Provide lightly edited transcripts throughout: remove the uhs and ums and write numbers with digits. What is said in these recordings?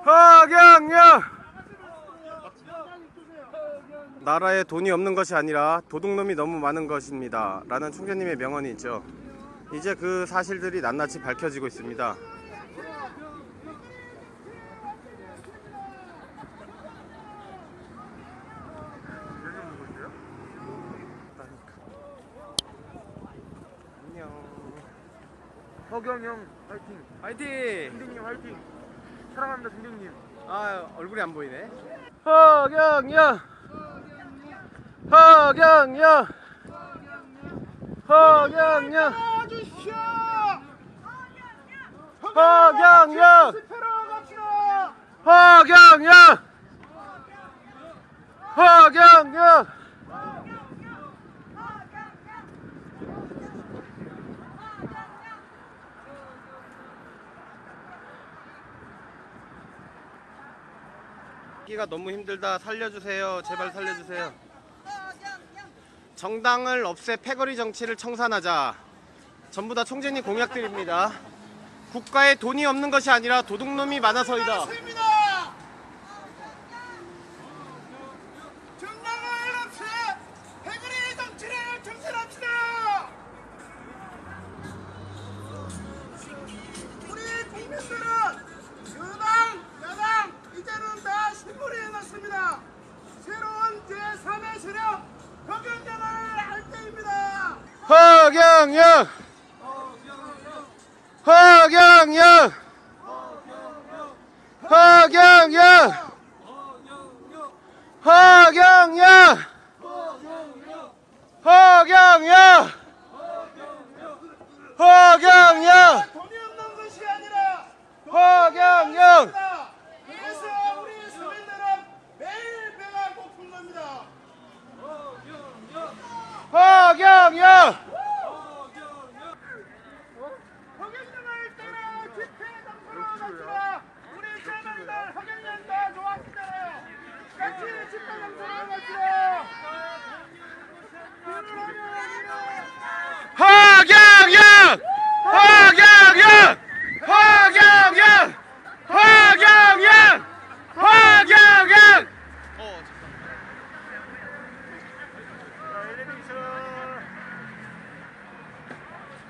허경영! 나라에 돈이 없는 것이 아니라 도둑놈이 너무 많은 것입니다 라는 총재님의 명언이 있죠. 이제 그 사실들이 낱낱이 밝혀지고 있습니다. 허경영 화이팅! 화이팅! 중딩님 화이팅! 사랑합니다 중딩님. 아 얼굴이 안 보이네. 허경영! 허경영! 허경영! 허경영! 허경영! 허경영! 기가 너무 힘들다. 살려주세요. 제발 살려주세요. 정당을 없애 패거리 정치를 청산하자. 전부 다 총재님 공약들입니다. 국가에 돈이 없는 것이 아니라 도둑놈이 많아서이다. 정당을 없애 패거리 정치를 청산합시다. 우리 국민들은 여당, 야당 이제는 다 신물이 났습니다. 새로운 제3의 세력 허경영을 할 때입니다. 허경영! 허경영! 허경영! 허경영! 허경영! 허경영! 돈이 없는 것이 아니라 허경영! 그래서 우리 서민들은 매일 배가 고픈 겁니다. 허경영! 허경영을 따라 집회 장소로 갑시다. 우리 서민들 허경영 다 좋아하시잖아요. 같이 집회 장소로 갑시다. 허경영! 허경영! 허경영! 허경영! 허경영!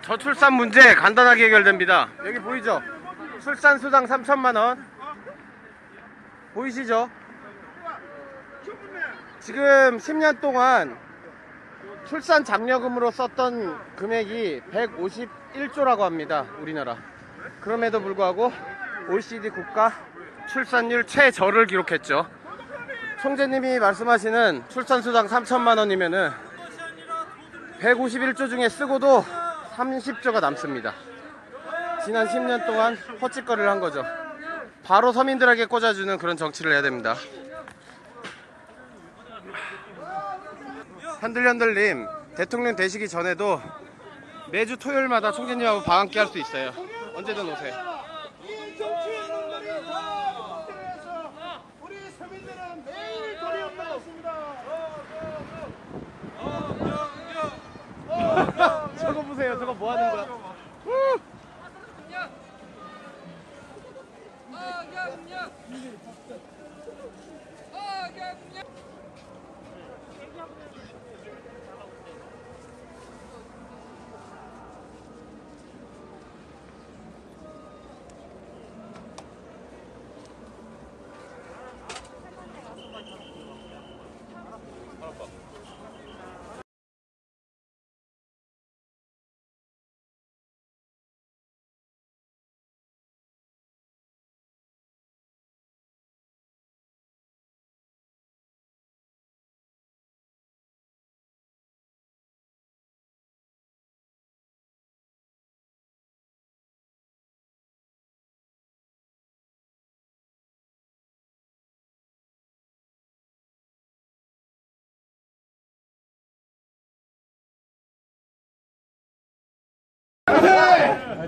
저출산 문제 간단하게 해결됩니다. 여기 보이죠? 출산 수당 3,000만원 보이시죠? 지금 10년 동안 출산 장려금으로 썼던 금액이 151조라고 합니다. 우리나라. 그럼에도 불구하고 OECD 국가 출산율 최저를 기록했죠. 총재님이 말씀하시는 출산수당 3,000만원이면은 151조 중에 쓰고도 30조가 남습니다. 지난 10년 동안 헛짓거리를 한 거죠. 바로 서민들에게 꽂아주는 그런 정치를 해야 됩니다. 한들현들님, 대통령 되시기 전에도 매주 토요일마다 총재님하고 밥 함께 할 수 있어요. 언제든 오세요. 이 정치의 놈들이 다 들어서 우리 서민들은 매일 돈이 없는 것입니다. 저거 보세요. 저거 뭐 하는 거야?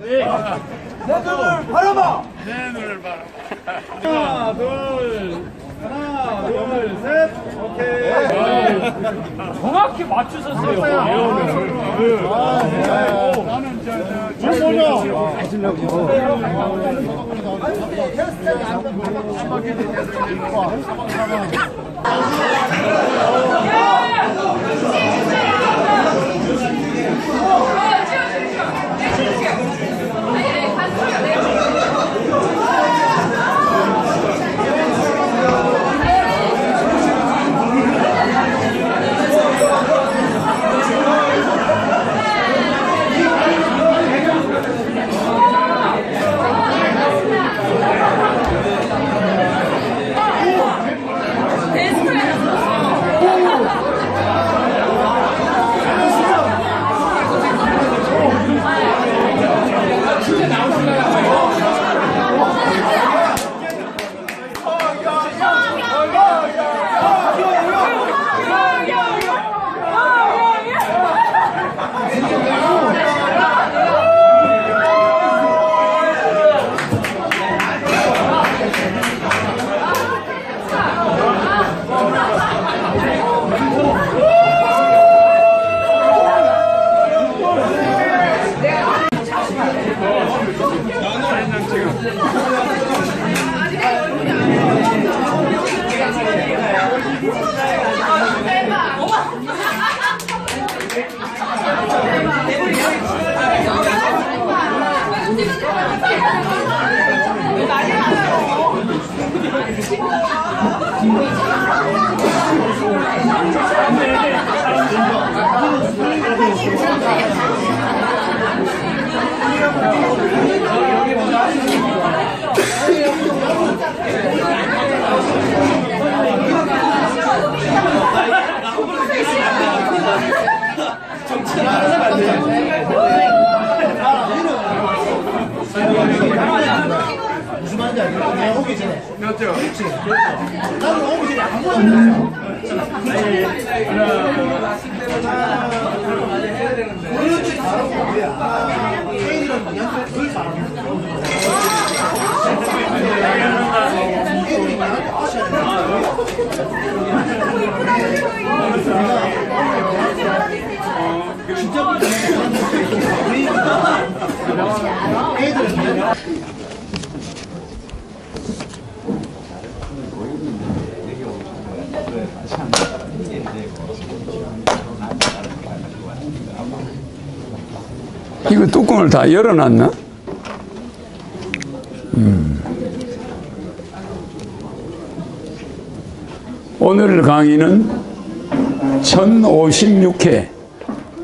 내 눈을 바라봐. 내 눈을 바라봐. 하나 둘. 둘, 셋. 오케이. 정확히 맞추셨어요. 무슨 말인지 알겠어? 내가 오기 전에. 그렇죠. 그렇지. 나는 오기 전에 안 보였어요. 그렇지, 바로 뭐야. 애들은 우리한테 덜 잘하는 거야. 애들이 나한테 아셔야 돼. 진짜 애들은 이거 뚜껑을 다 열어놨나? 오늘 강의는 1056회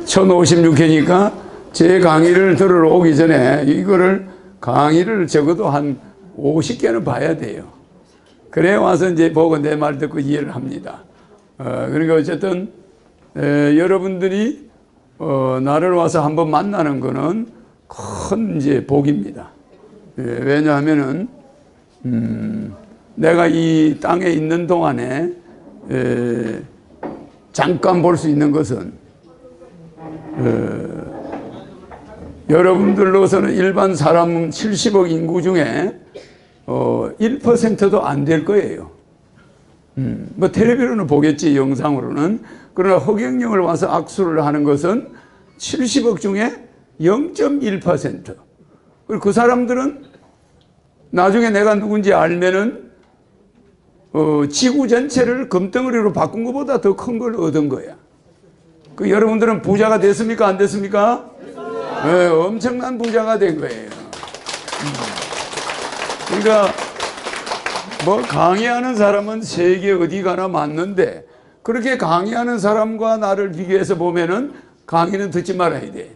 1056회니까 제 강의를 들으러 오기 전에 이거를 강의를 적어도 한 50개는 봐야 돼요. 그래 와서 이제 보고 내 말 듣고 이해를 합니다. 그러니까 어쨌든 여러분들이 나를 와서 한번 만나는 거는 큰 이제 복입니다. 왜냐하면은 내가 이 땅에 있는 동안에 잠깐 볼 수 있는 것은 여러분들로서는 일반 사람 70억 인구 중에 1%도 안 될 거예요. 뭐 텔레비로는 보겠지, 영상으로는. 그러나 허경영을 와서 악수를 하는 것은 70억 중에 0.1%. 그리고 그 사람들은 나중에 내가 누군지 알면은 지구 전체를 금덩어리로 바꾼 것보다 더 큰 걸 얻은 거야. 그 여러분들은 부자가 됐습니까? 안 됐습니까? 네, 엄청난 부자가 된 거예요. 그러니까 뭐 강의하는 사람은 세계 어디 가나 맞는데 그렇게 강의하는 사람과 나를 비교해서 보면은 강의는 듣지 말아야 돼.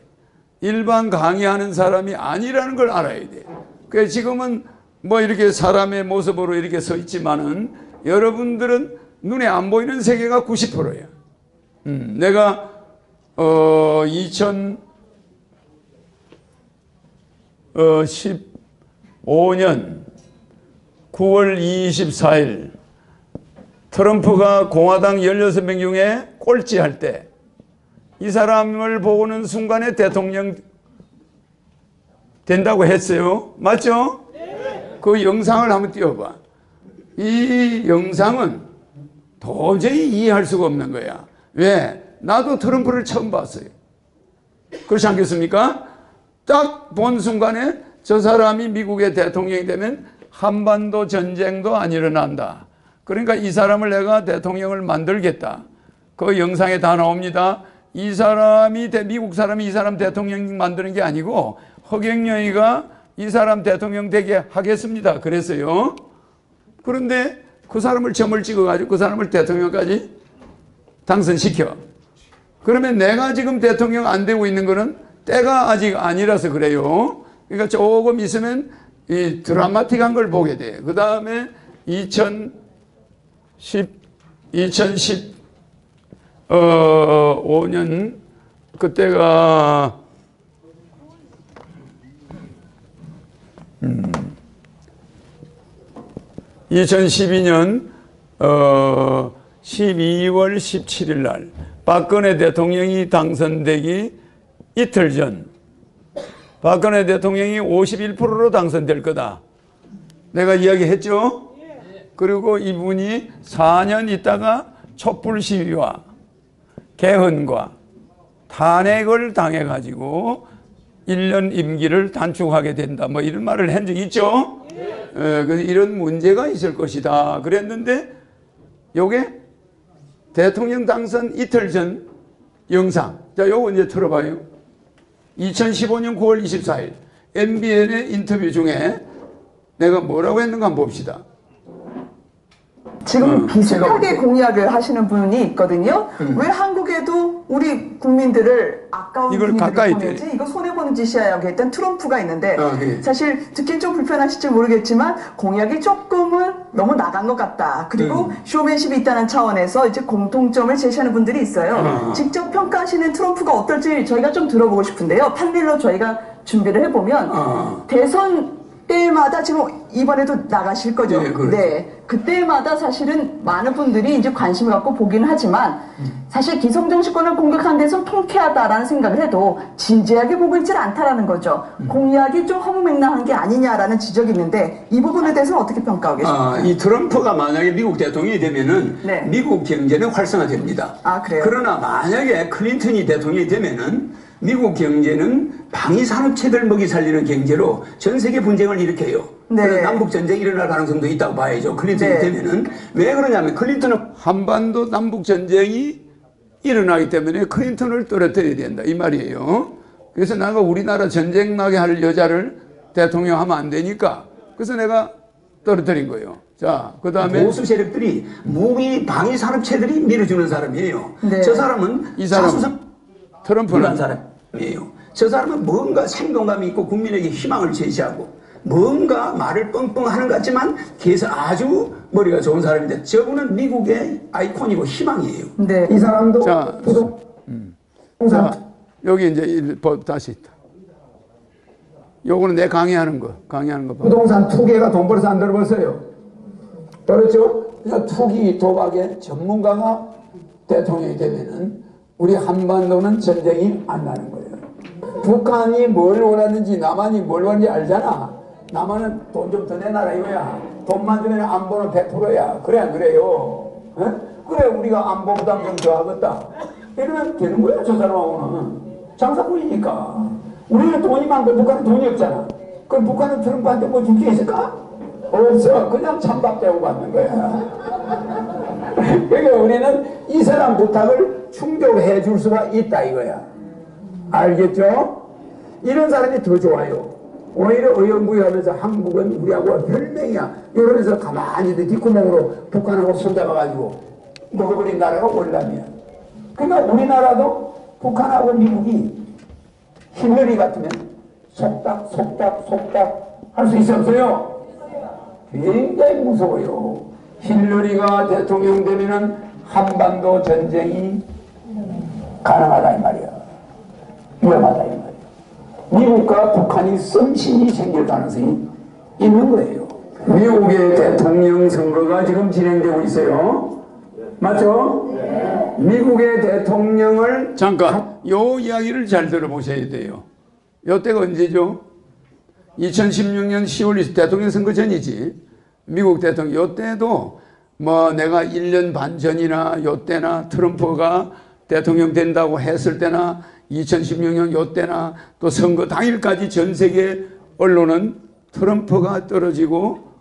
일반 강의하는 사람이 아니라는 걸 알아야 돼. 그래서 지금은 뭐 이렇게 사람의 모습으로 이렇게 서 있지만은 여러분들은 눈에 안 보이는 세계가 90%야. 내가 2015년 9월 24일 트럼프가 공화당 16명 중에 꼴찌할 때 이 사람을 보고는 순간에 대통령 된다고 했어요. 맞죠? 네. 그 영상을 한번 띄워봐. 이 영상은 도저히 이해할 수가 없는 거야. 왜? 나도 트럼프를 처음 봤어요. 그렇지 않겠습니까? 딱 본 순간에 저 사람이 미국의 대통령이 되면 한반도 전쟁도 안 일어난다. 그러니까 이 사람을 내가 대통령을 만들겠다. 그 영상에 다 나옵니다. 이 사람이 미국 사람이 이 사람 대통령 만드는 게 아니고 허경영이가 이 사람 대통령 되게 하겠습니다. 그랬어요. 그런데 그 사람을 점을 찍어가지고 그 사람을 대통령까지 당선시켜. 그러면 내가 지금 대통령 안 되고 있는 거는 때가 아직 아니라서 그래요. 그러니까 조금 있으면 이 드라마틱한 걸 보게 돼. 그 다음에 2015년 그때가 2012년 12월 17일 날 박근혜 대통령이 당선되기 이틀 전 박근혜 대통령이 51%로 당선될 거다. 내가 이야기했죠? 그리고 이분이 4년 있다가 촛불 시위와 개헌과 탄핵을 당해가지고 1년 임기를 단축하게 된다. 뭐 이런 말을 한 적이 있죠? 그래서 이런 문제가 있을 것이다. 그랬는데 요게 대통령 당선 이틀 전 영상. 자, 요거 이제 들어봐요. 2015년 9월 24일 MBN의 인터뷰 중에 내가 뭐라고 했는가 한번 봅시다. 지금 비슷하게 공약을 하시는 분이 있거든요. 왜 한국에도 우리 국민들을 아까운 이걸 분위기를 가까이 보내지? 이거 손해보는 짓이야. 여기 일단 트럼프가 있는데 그래. 사실 듣긴 좀 불편하실지 모르겠지만 공약이 조금은 너무 나간 것 같다. 그리고 쇼맨십이 있다는 차원에서 이제 공통점을 제시하는 분들이 있어요. 직접 평가하시는 트럼프가 어떨지 저희가 좀 들어보고 싶은데요. 판넬로 저희가 준비를 해보면 대선 때마다 지금 이번에도 나가실 거죠. 네, 그렇죠. 네. 그때마다 사실은 많은 분들이 이제 관심을 갖고 보기는 하지만 사실 기성 정치권을 공격하는 데서 통쾌하다라는 생각을 해도 진지하게 보고 있질 않다라는 거죠. 공약이 좀 허무맹랑한 게 아니냐라는 지적이 있는데 이 부분에 대해서는 어떻게 평가하고 계십니까? 이 트럼프가 만약에 미국 대통령이 되면은 네. 미국 경제는 활성화됩니다. 아, 그래요? 그러나 만약에 클린턴이 대통령이 되면은 미국 경제는 방위산업체들 먹이 살리는 경제로 전 세계 분쟁을 일으켜요. 네. 그래서 남북 전쟁이 일어날 가능성도 있다고 봐야죠. 클린턴이 네. 되면은 왜 그러냐면 클린턴은 한반도 남북 전쟁이 일어나기 때문에 클린턴을 떨어뜨려야 된다 이 말이에요. 그래서 내가 우리나라 전쟁 나게 할 여자를 대통령 하면 안 되니까 그래서 내가 떨어뜨린 거예요. 자, 그 다음에 보수 세력들이 무기 방위 산업체들이 밀어주는 사람이에요. 네. 저 사람은 이 사람 트럼프는 사람이에요. 저 사람은 뭔가 생동감이 있고 국민에게 희망을 제시하고 뭔가 말을 뻥뻥 하는 것 같지만 계속 아주 머리가 좋은 사람인데 저분은 미국의 아이콘이고 희망이에요. 네. 이 사람도 자, 자, 여기 이제 다시 있다. 요거는 내 강의하는 거 봐. 부동산 투기가 돈 벌어서 안 들어봤어요. 그렇죠? 그러니까 투기 도박의 전문가가 대통령이 되면은 우리 한반도는 전쟁이 안 나는 거예요. 북한이 뭘 원하는지 남한이 뭘 원하는지 알잖아. 남한은 돈 좀 더 내놔라 이거야. 돈만 주면 안보는 100%야. 그래 안 그래요? 어? 그래 우리가 안보 부담 좀 더 하겠다. 이러면 되는 거야 저 사람하고는. 장사꾼이니까. 우리는 돈이 많고 북한은 돈이 없잖아. 그럼 북한은 트럼프한테 뭐 줄 게 있을까? 없어. 그냥 찬밥 대고 받는 거야. 그러니까 우리는 이 사람 부탁을 충족해 줄 수가 있다 이거야. 알겠죠? 이런 사람이 더 좋아요. 오히려 의연부여하면서 한국은 우리하고 혈맹이야. 이러면서 가만히 뒷구멍으로 북한하고 손잡아가지고 먹어버린 나라가 월남이야. 그러니까 우리나라도 북한하고 미국이 힐러리 같으면 속닥 할 수 있어 없어요? 굉장히 무서워요. 힐러리가 대통령 되면은 한반도 전쟁이 가능하다 이 말이야. 위험하다 이 말이야. 미국과 북한이 썸씽이 생길 가능성이 있는 거예요. 미국의 대통령 선거가 지금 진행되고 있어요. 맞죠? 네. 미국의 대통령을 잠깐 요 이야기를 잘 들어보셔야 돼요. 요때가 언제죠? 2016년 10월 20일 대통령 선거 전이지. 미국 대통령 요때도 뭐 내가 1년 반 전이나 요때나 트럼프가 대통령 된다고 했을 때나 2016년 요때나 또 선거 당일까지 전 세계 언론은 트럼프가 떨어지고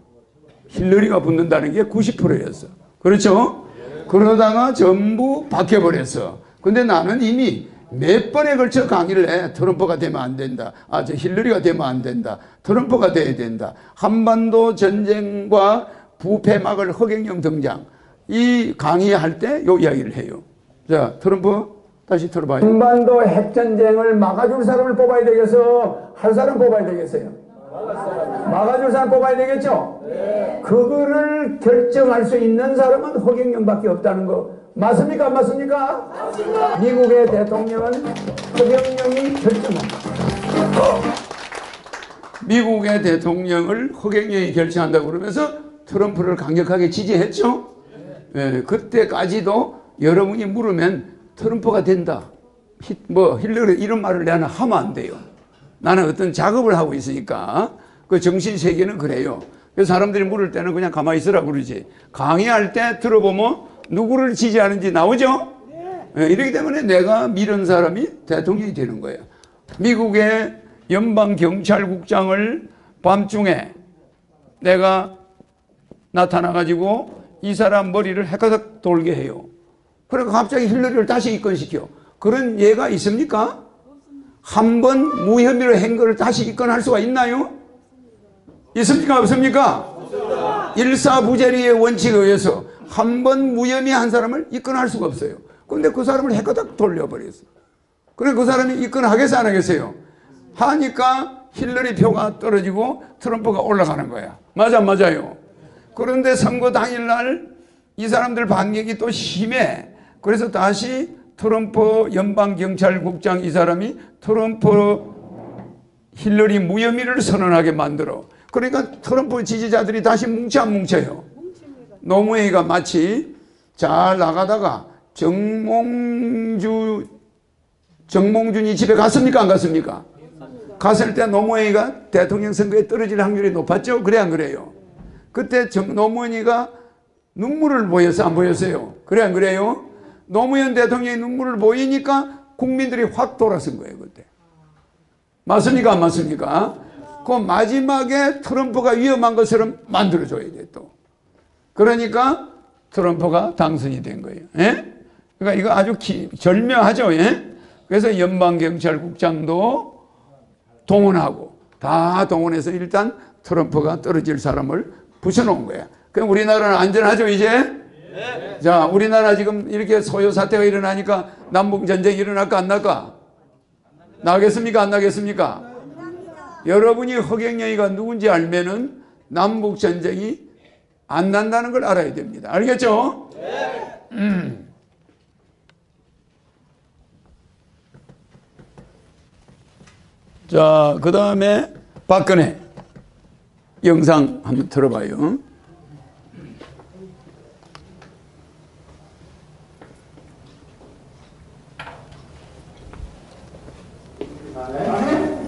힐러리가 붙는다는 게 90%였어. 그렇죠? 그러다가 전부 바뀌어버렸어. 근데 나는 이미 몇 번에 걸쳐 강의를 해. 트럼프가 되면 안 된다. 저 힐러리가 되면 안 된다. 트럼프가 돼야 된다. 한반도 전쟁과 부패 막을 허경영 등장. 이 강의할 때 요 이야기를 해요. 자, 트럼프 다시 들어봐요. 한반도 핵전쟁을 막아줄 사람을 뽑아야 되겠어? 할 사람 뽑아야 되겠어요? 막아줄 사람 뽑아야 되겠죠? 그거를 결정할 수 있는 사람은 허경영밖에 없다는 거 맞습니까? 안 맞습니까? 맞습니다. 미국의 대통령은 허경영이 결정한다. 미국의 대통령을 허경영이 결정한다고 그러면서 트럼프를 강력하게 지지했죠? 네, 그때까지도 여러분이 물으면 트럼프가 된다. 힐러리 이런 말을 나는 하면 안 돼요. 나는 어떤 작업을 하고 있으니까 그 정신 세계는 그래요. 그래서 사람들이 물을 때는 그냥 가만히 있으라고 그러지. 강의할 때 들어보면 누구를 지지하는지 나오죠? 네, 이렇기 때문에 내가 미는 사람이 대통령이 되는 거예요. 미국의 연방경찰국장을 밤중에 내가 나타나가지고 이 사람 머리를 헷가닥 돌게 해요. 그러니까 갑자기 힐러리를 다시 입건시켜. 그런 예가 있습니까? 한 번 무혐의로 한 거를 다시 입건할 수가 있나요? 있습니까? 없습니까? 일사부재리의 원칙에 의해서 한 번 무혐의 한 사람을 입건할 수가 없어요. 그런데 그 사람을 헷가닥 돌려버렸어. 그래 그 사람이 입건하겠어 안 하겠어요? 하니까 힐러리 표가 떨어지고 트럼프가 올라가는 거야. 맞아 맞아요. 그런데 선거 당일날 이 사람들 반격이 또 심해. 그래서 다시 트럼프 연방경찰국장 이 사람이 트럼프 힐러리 무혐의를 선언하게 만들어. 그러니까 트럼프 지지자들이 다시 뭉쳐 안 뭉쳐요? 노무현이가 마치 잘 나가다가 정몽준이 집에 갔습니까 안 갔습니까? 갔을 때 노무현이가 대통령 선거에 떨어질 확률이 높았죠? 그래 안 그래요? 그때 노무현이가 눈물을 보였어 안 보였어요? 그래 안 그래요? 노무현 대통령이 눈물을 보이니까 국민들이 확 돌아선 거예요 그때. 맞습니까 안 맞습니까? 그 마지막에 트럼프가 위험한 것처럼 만들어줘야 돼 또. 그러니까 트럼프가 당선이 된 거예요. 예? 그러니까 이거 아주 절묘하죠. 예? 그래서 연방경찰국장도 동원하고 다 동원해서 일단 트럼프가 떨어질 사람을 붙여놓은 거야. 그럼 우리나라는 안전하죠 이제? 네. 자, 우리나라 지금 이렇게 소요 사태가 일어나니까 남북 전쟁이 일어날까 안 날까? 나겠습니까 안 나겠습니까? 여러분이 허경영이가 누군지 알면은 남북 전쟁이 안 난다는 걸 알아야 됩니다. 알겠죠? 네. 자, 그 다음에 박근혜 영상 한번 들어봐요.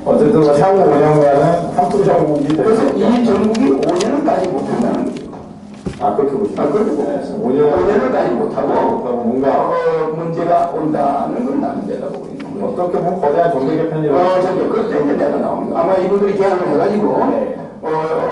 어쨌든 뭐 향후 5년간은 한국 정국이 그래서 이 정국이 5년을 까지 못한다는 거죠. 그렇게 보시면 그렇게 보겠습니다. 5년을 까지 못하고 뭔가 문제가 온다는 걸 나는 내다보고 있는 거예요. 어떻게 보면 거대한 정계 개편이라고 그때 이제 내가 나오는 거. 아마 이분들이 계약을 해가지고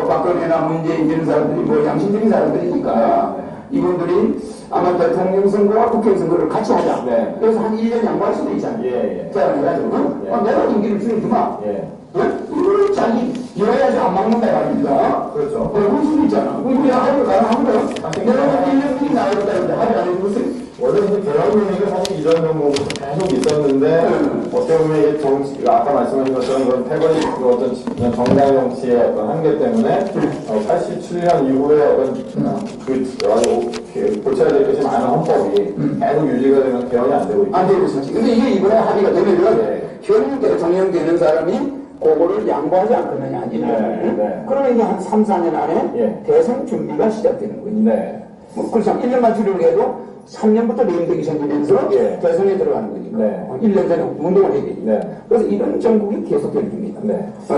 박근혜나 문재인 이런 사람들이 뭐 양심적인 사람들이니까 이분들이 아마 대통령 선거와 국회 선거를 같이 하자. 네. 그래서 한 1년 양보할 수도 있잖아요. 예. 계약을 해가지고 내가 임기를 줄여주마. 예. 이걸 자기 여야에서 안 막는다 말입니다. 그렇죠. 그럴 수도 있잖아. 우리 합의가 가능한 거야. 내가 1년씩 나가겠다 했는데 합의 안 해주고 원래 이제 대한민국이 사실 이전 정부부터 계속 있었는데 어떻게 보면 이게 정치, 아까 말씀하신 것처럼 이런 패거리 어떤 정당 정치의 어떤 한계 때문에 87년 이후에 고쳐야 될 것이 많은 헌법이 계속 유지가 되면 개헌이 안 되고 있죠. 안 되고 있었지. 근데 이게 이번에 합의가 되면 현 대통령 되는 사람이 그거를 양보하지 않거든요. 아니면 그러면 이제 한 3, 4년 안에 대선 준비가 시작되는 거예요. 네. 뭐 그렇죠. 1년만 줄이려고 해도 3년부터 내임덕이 생기면서 대선에 들어가는 거니까 1년 전에 운동을 해야 되니까 그래서 이런 정국이 계속될 겁니다.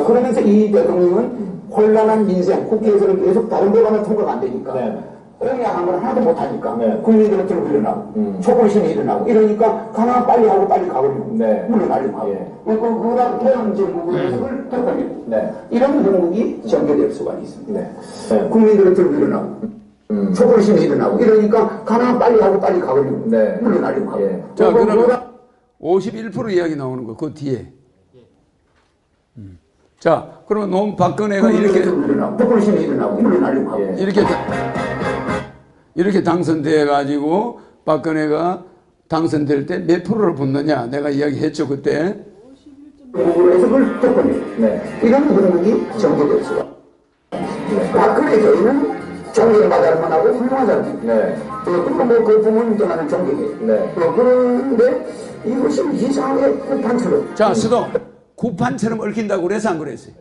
그러면서 이 대통령은 혼란한 민생 국회에서는 계속 다른 법안은 통과가 안 되니까 공약한 걸 하나도 못하니까 네. 국민들은 들고 일어나고 초불신이 일어나고 이러니까 가만 빨리 하고 빨리 가버리고 네. 물러나려고 하고 예. 그거랑 태양 정국을 해석을 해버리고 네. 이런 정국이 전개될 수가 있습니다. 네. 네. 국민들은 들고 일어나고 초불신이 일어나고 이러니까 가만 빨리 하고 빨리 가버리고 네. 물러나려고 하고 예. 자, 그러면 51% 이야기 나오는 거, 그 뒤에. 자, 그러면 박근혜가 이렇게, 초불신이 일어나고 물러나려고 하고 예. 이렇게 당선돼가지고 박근혜가 당선될 때 몇 프로를 붙느냐. 내가 이야기했죠, 그때. 해석을 해버리고 네. 이런 정국이 전개될 수가 박근혜 교회는 존경받을 만하고 훌륭한 사람입니다. 네. 그리고 그 부모님 떠나는 존경이에요. 네. 그런데 이것이 이상하게 구판처럼 자, 수도 구판처럼 얽힌다고 그래서 안 그랬어요?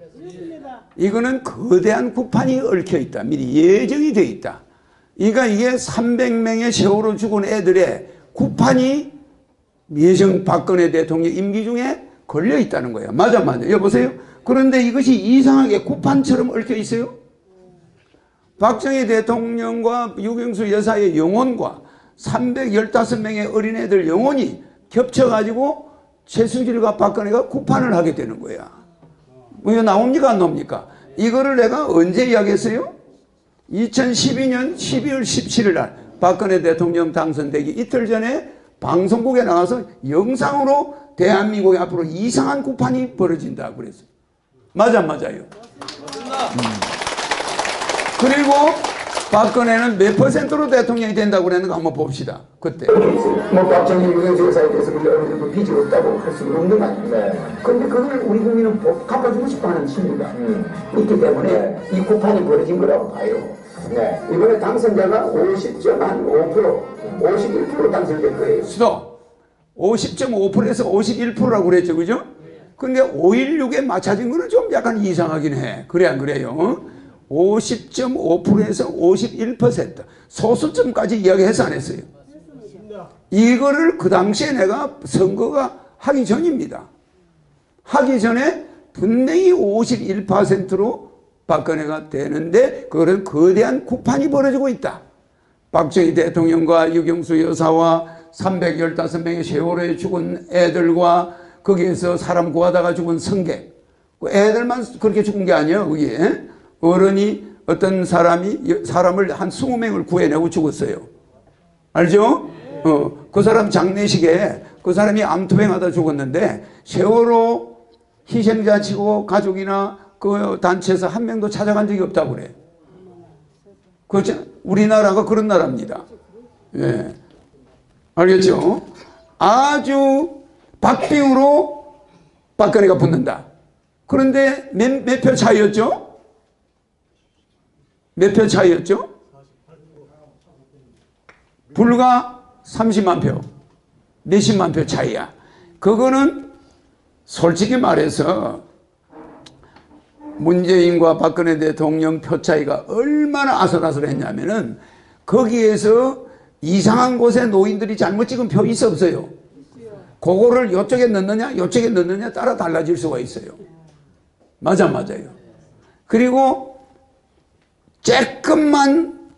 이거는 거대한 구판이 얽혀 있다. 미리 예정이 돼 있다. 그러니까 이게 300명의 세월호 죽은 애들의 구판이 예정 박근혜 대통령 임기 중에 걸려 있다는 거예요. 맞아. 여보세요? 그런데 이것이 이상하게 구판처럼 얽혀 있어요. 박정희 대통령과 유경수 여사의 영혼과 315명의 어린애들 영혼이 겹쳐가지고 최순실과 박근혜가 구판을 하게 되는 거야. 이거 나옵니까 안 나옵니까? 이거를 내가 언제 이야기했어요? 2012년 12월 17일 날 박근혜 대통령 당선되기 이틀 전에 방송국에 나가서 영상으로 대한민국에 앞으로 이상한 구판이 벌어진다고 그랬어요. 맞아요. 그리고 박근혜는 몇 %로 대통령이 된다고 그랬는가 한번 봅시다. 그때. 뭐 박정희 유경수 여사에 대해서 우리 어느 정도 빚이 없다고 할 수는 없는 거 아닙니까? 네. 그런데 그걸 우리 국민은 갚아주고 싶어하는 심리가 있기 때문에 이 구판이 벌어진 거라고 봐요. 네. 이번에 당선자가 50.5%, 51% 당선될 거예요. 수도 50.5%에서 51%라고 그랬죠. 그죠? 근데 5.16에 맞춰진 거는 좀 약간 이상하긴 해. 그래 안 그래요? 50.5%에서 51% 소수점까지 이야기해서 안 했어요. 이거를 그 당시에 내가 선거가 하기 전입니다. 하기 전에 분명히 51%로 박근혜가 되는데 그거는 거대한 구판이 벌어지고 있다. 박정희 대통령과 유경수 여사와 315명의 세월호에 죽은 애들과 거기에서 사람 구하다가 죽은 승객, 애들만 그렇게 죽은 게 아니에요. 거기에 어른이 어떤 사람을 한 20명을 구해내고 죽었어요. 알죠? 그 사람 장례식에 그 사람이 암투병하다 죽었는데 세월호 희생자 치고 가족이나 그 단체에서 한 명도 찾아간 적이 없다고 그래. 우리나라가 그런 나라입니다. 예. 알겠죠? 아주 박빙으로 박근혜가 붙는다. 그런데 몇 표 차이였죠? 몇 표 차이였죠? 불과 30만 표, 몇십만 표 차이야. 그거는 솔직히 말해서 문재인과 박근혜 대통령 표 차이가 얼마나 아슬아슬했냐면은 거기에서 이상한 곳에 노인들이 잘못 찍은 표 있어 없어요? 그거를 이쪽에 넣느냐 이쪽에 넣느냐 따라 달라질 수가 있어요. 맞아요. 그리고 조금만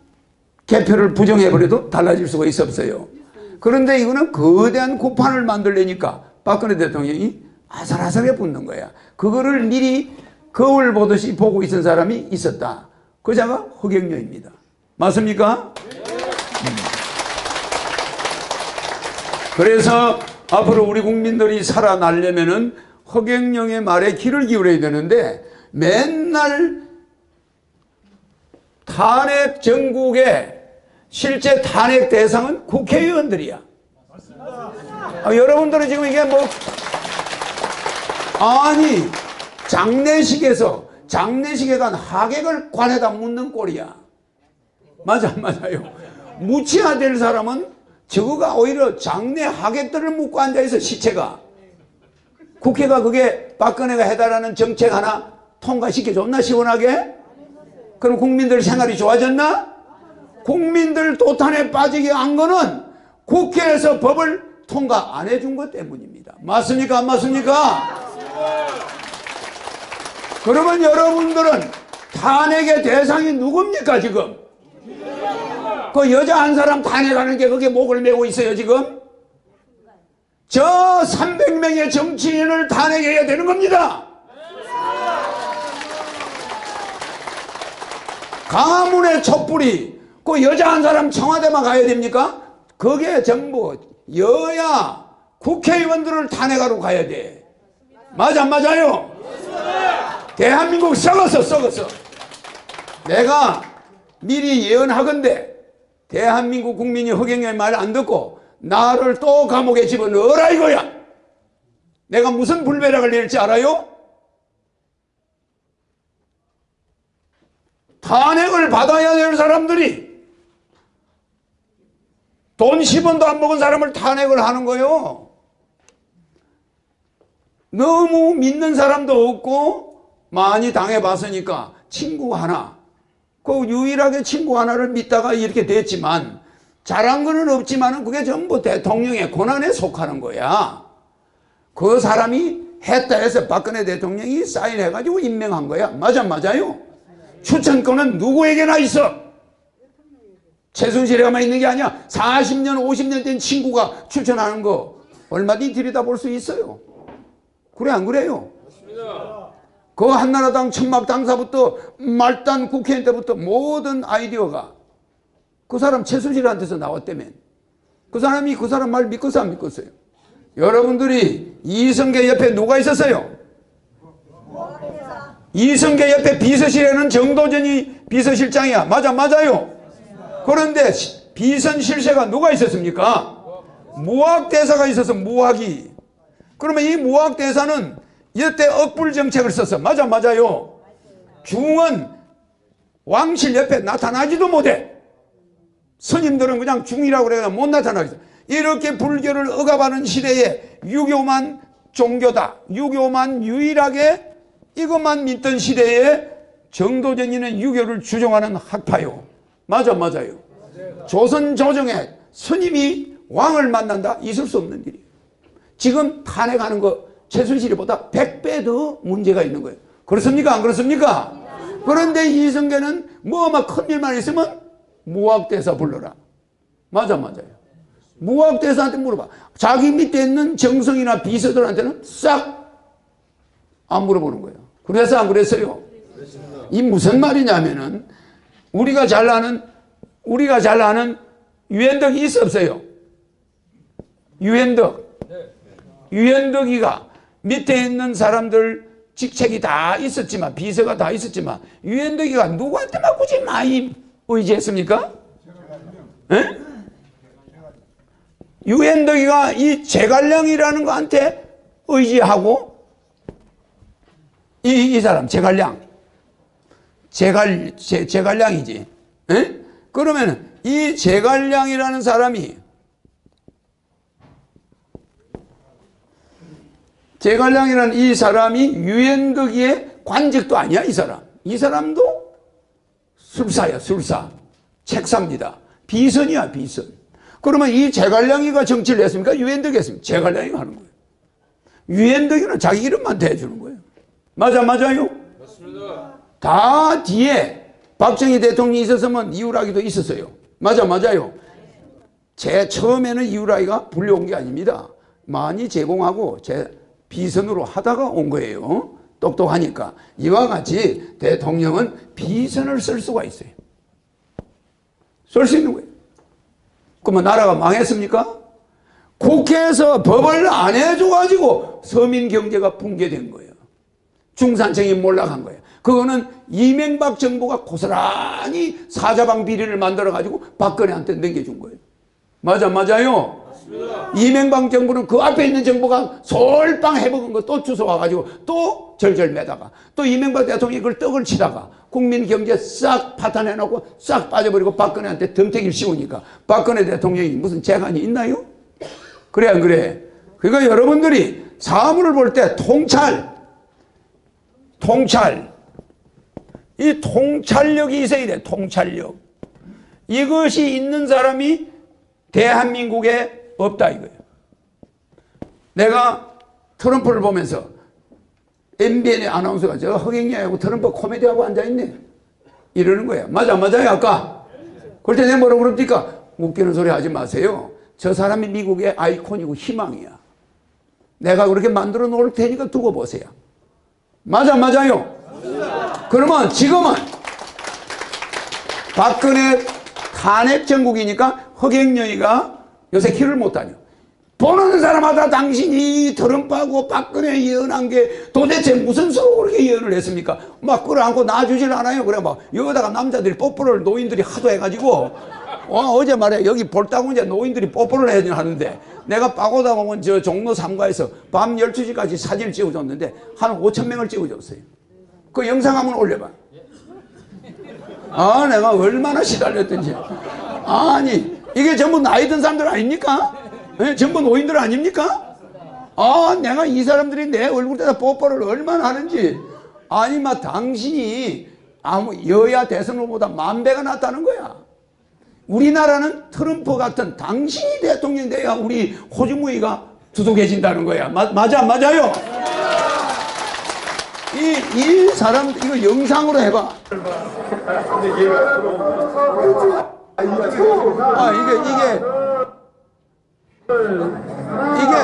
개표를 부정해버려도 달라질 수가 있어 없어요? 그런데 이거는 거대한 구판을 만들려니까 박근혜 대통령이 아슬아슬하게 붙는 거야. 그거를 미리 거울 보듯이 보고 있던 사람이 있었다. 그 자가 허경영입니다. 맞습니까? 그래서 앞으로 우리 국민들이 살아나려면은 허경영의 말에 귀를 기울여야 되는데 맨날 탄핵 전국의 실제 탄핵 대상은 국회의원들이야. 여러분들은 지금 이게 뭐 아니 장례식에 간 하객을 관에다 묻는 꼴이야. 맞아요. 묻혀야 될 사람은 저거가 오히려 장례 하객들을 묻고 앉아있어. 시체가. 국회가 그게 박근혜가 해달라는 정책 하나 통과시켜줬나 시원하게? 그럼 국민들 생활이 좋아졌나? 국민들 도탄에 빠지게 한 거는 국회에서 법을 통과 안 해준 것 때문입니다. 맞습니까? 안 맞습니까? 그러면 여러분들은 탄핵의 대상이 누굽니까 지금? 그 여자 한 사람 탄핵하는 게 그게 목을 메고 있어요 지금. 저 300명의 정치인을 탄핵해야 되는 겁니다. 가문의 촛불이 그 여자 한 사람 청와대만 가야 됩니까? 그게 전부 여야 국회의원들을 탄핵하러 가야 돼. 맞아 안 맞아요? 대한민국 썩었어. 내가 미리 예언하건대 대한민국 국민이 허경영의 말 안 듣고 나를 또 감옥에 집어넣어라 이거야. 내가 무슨 불벼락을 낼지 알아요? 탄핵을 받아야 될 사람들이 돈 10원도 안 먹은 사람을 탄핵을 하는 거예요. 너무 믿는 사람도 없고 많이 당해봤으니까 친구 하나, 그 유일하게 친구 하나를 믿다가 이렇게 됐지만 잘한 거는 없지만 그게 전부 대통령의 권한에 속하는 거야. 그 사람이 했다 해서 박근혜 대통령이 사인해가지고 임명한 거야. 맞아요? 추천권은 누구에게나 있어. 최순실에만 있는 게 아니야. 40년 50년 된 친구가 추천하는 거 얼마든지 들여다볼 수 있어요. 그래 안 그래요? 그 한나라당 천막 당사부터 말단 국회의원 때부터 모든 아이디어가 그 사람 최순실한테서 나왔다며. 그 사람이 그 사람 말 믿고서 안 믿겠어요? 여러분들이 이성계 옆에 누가 있었어요? 이성계 옆에 비서실에는 정도전이 비서실장이야. 맞아요? 그런데 비선실세가 누가 있었습니까? 무학대사가 있어서 무학이. 그러면 이 무학대사는 이때 억불 정책을 썼어. 맞아요? 중은 왕실 옆에 나타나지도 못해. 스님들은 그냥 중이라고 그래서 못 나타나겠어. 이렇게 불교를 억압하는 시대에 유교만 종교다. 유교만 유일하게 이것만 믿던 시대에 정도전이는 유교를 주종하는 학파요. 맞아요. 조선 조정에 스님이 왕을 만난다? 있을 수 없는 일이에요. 지금 탄핵하는 거 최순실보다 100배 더 문제가 있는 거예요. 그렇습니까? 안 그렇습니까? 그런데 이성계는 막 큰 일만 있으면 무학대사 불러라. 맞아요. 무학대사한테 물어봐. 자기 밑에 있는 정성이나 비서들한테는 싹 안 물어보는 거예요. 그래서 안 그랬어요? 이 무슨 말이냐면은 우리가 잘 아는 유엔덕이 있어 없어요? 유엔덕이가 밑에 있는 사람들 직책이 다 있었지만 비서가 다 있었지만 유엔덕이가 누구한테만 굳이 많이 의지했습니까? 유엔덕이가 이 제갈량이라는 거한테 의지하고 이 사람 제갈량이지. 그러면 이 제갈량이라는 사람이 이 사람이 유엔덕이의 관직도 아니야. 이 사람도 술사야. 책사입니다. 비선이야. 그러면 이 제갈량이가 정치를 했습니까? 유엔덕이 했습니까? 제갈량이가 하는 거예요. 유엔덕이는 자기 이름만 대주는 거예요. 맞아요? 맞습니다. 다 뒤에 박정희 대통령이 있었으면 이후라기도 있었어요. 맞아요. 처음에는 이후라기가 불려온 게 아닙니다. 많이 제공하고 제 비선으로 하다가 온 거예요. 똑똑하니까. 이와 같이 대통령은 비선을 쓸 수가 있어요. 쓸 수 있는 거예요. 그러면 나라가 망했습니까? 국회에서 법을 안 해줘가지고 서민 경제가 붕괴된 거예요. 중산층이 몰락한 거예요. 그거는 이명박 정부가 고스란히 사자방 비리를 만들어가지고 박근혜한테 넘겨준 거예요. 맞아요? 맞습니다. 이명박 정부는 그 앞에 있는 정부가 솔빵 해먹은 거 또 주워와가지고 또 절절 매다가 또 이명박 대통령이 그걸 떡을 치다가 국민 경제 싹 파탄해놓고 싹 빠져버리고 박근혜한테 덤태기를 씌우니까 박근혜 대통령이 무슨 재간이 있나요? 그래 안 그래? 그러니까 여러분들이 사물을 볼 때 통찰 이 통찰력이 있어야 돼. 통찰력. 이것이 있는 사람이 대한민국에 없다 이거예요. 내가 트럼프를 보면서 MBN의 아나운서가 저 허경영하고 트럼프 코미디하고 앉아있네 이러는 거예요. 맞아요 아까? 그럴 때 내가 뭐라고 그럽니까? 웃기는 소리 하지 마세요. 저 사람이 미국의 아이콘이고 희망이야. 내가 그렇게 만들어 놓을 테니까 두고 보세요. 맞아요? 그러면 지금은 박근혜 탄핵 정국이니까 허경영이가 요새 길을 못 다녀. 보는 사람마다 당신이 트럼프하고 박근혜 예언한 게 도대체 무슨 수로 그렇게 예언을 했습니까? 막 끌어안고 놔주질 않아요. 그래 막 여기다가 남자들이 뽀뽀를 노인들이 하도 해가지고 어제 말이야 여기 볼따고 이제 노인들이 뽀뽀를 해야 하는데 내가 빠고다 보면 저 종로 3가에서 밤 12시까지 사진을 찍어줬는데 한 5,000명을 찍어줬어요. 그 영상 한번 올려봐. 내가 얼마나 시달렸던지. 아니 이게 전부 나이 든 사람들 아닙니까? 전부 노인들 아닙니까? 내가 이 사람들이 내 얼굴에다 뽀뽀를 얼마나 하는지. 아니 막 당신이 아무 여야 대선 후보보다 10,000배가 낫다는 거야. 우리나라는 트럼프 같은 당신이 대통령 돼야 우리 호주무이가 두둑해진다는 거야. 맞아요? 이 사람 이거 영상으로 해봐. 이게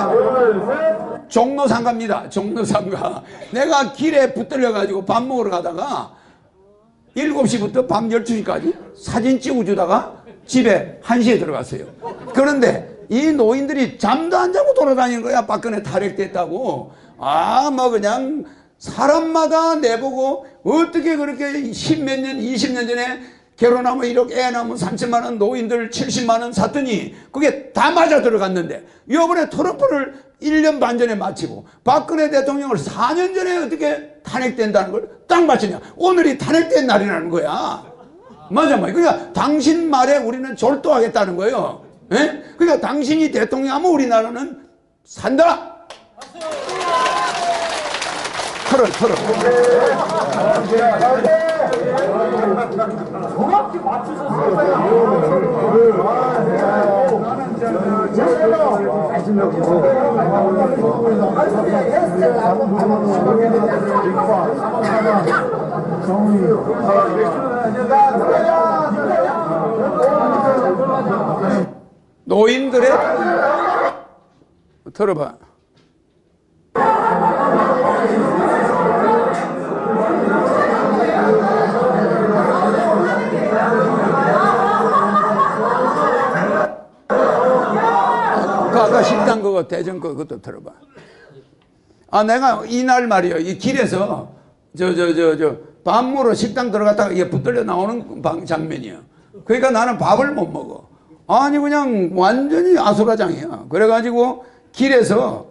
종로 3가입니다. 종로 3가. 내가 길에 붙들려 가지고 밥 먹으러 가다가 7시부터 밤 12시까지 사진 찍어주다가 집에 1시에 들어갔어요. 그런데 이 노인들이 잠도 안 자고 돌아다니는 거야. 박근혜 탄핵됐다고. 뭐 그냥 사람마다 내보고 어떻게 그렇게 10몇 년, 20년 전에 결혼하면 이렇게 애 낳으면 30만 원, 노인들 70만 원 샀더니 그게 다 맞아 들어갔는데 이번에 트럼프를 1년 반 전에 마치고 박근혜 대통령을 4년 전에 어떻게 탄핵된다는 걸 딱 맞추냐. 오늘이 탄핵된 날이라는 거야. 맞아. 그러니까 당신 말에 우리는 졸도하겠다는 거예요. 그러니까 당신이 대통령하면 우리나라는 산다. 털어. 정확히 맞추셨어요. 노인들의 들어봐. 아까 식당 그거 대전 그것도 들어봐. 내가 이날 말이요 이 길에서 밥 먹으러 식당 들어갔다가 이게 붙들려 나오는 장면이야. 그러니까 나는 밥을 못 먹어. 아니 그냥 완전히 아수라장이야. 그래가지고 길에서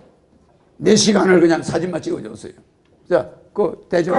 4시간을 그냥 사진만 찍어줬어요. 자, 그 대전.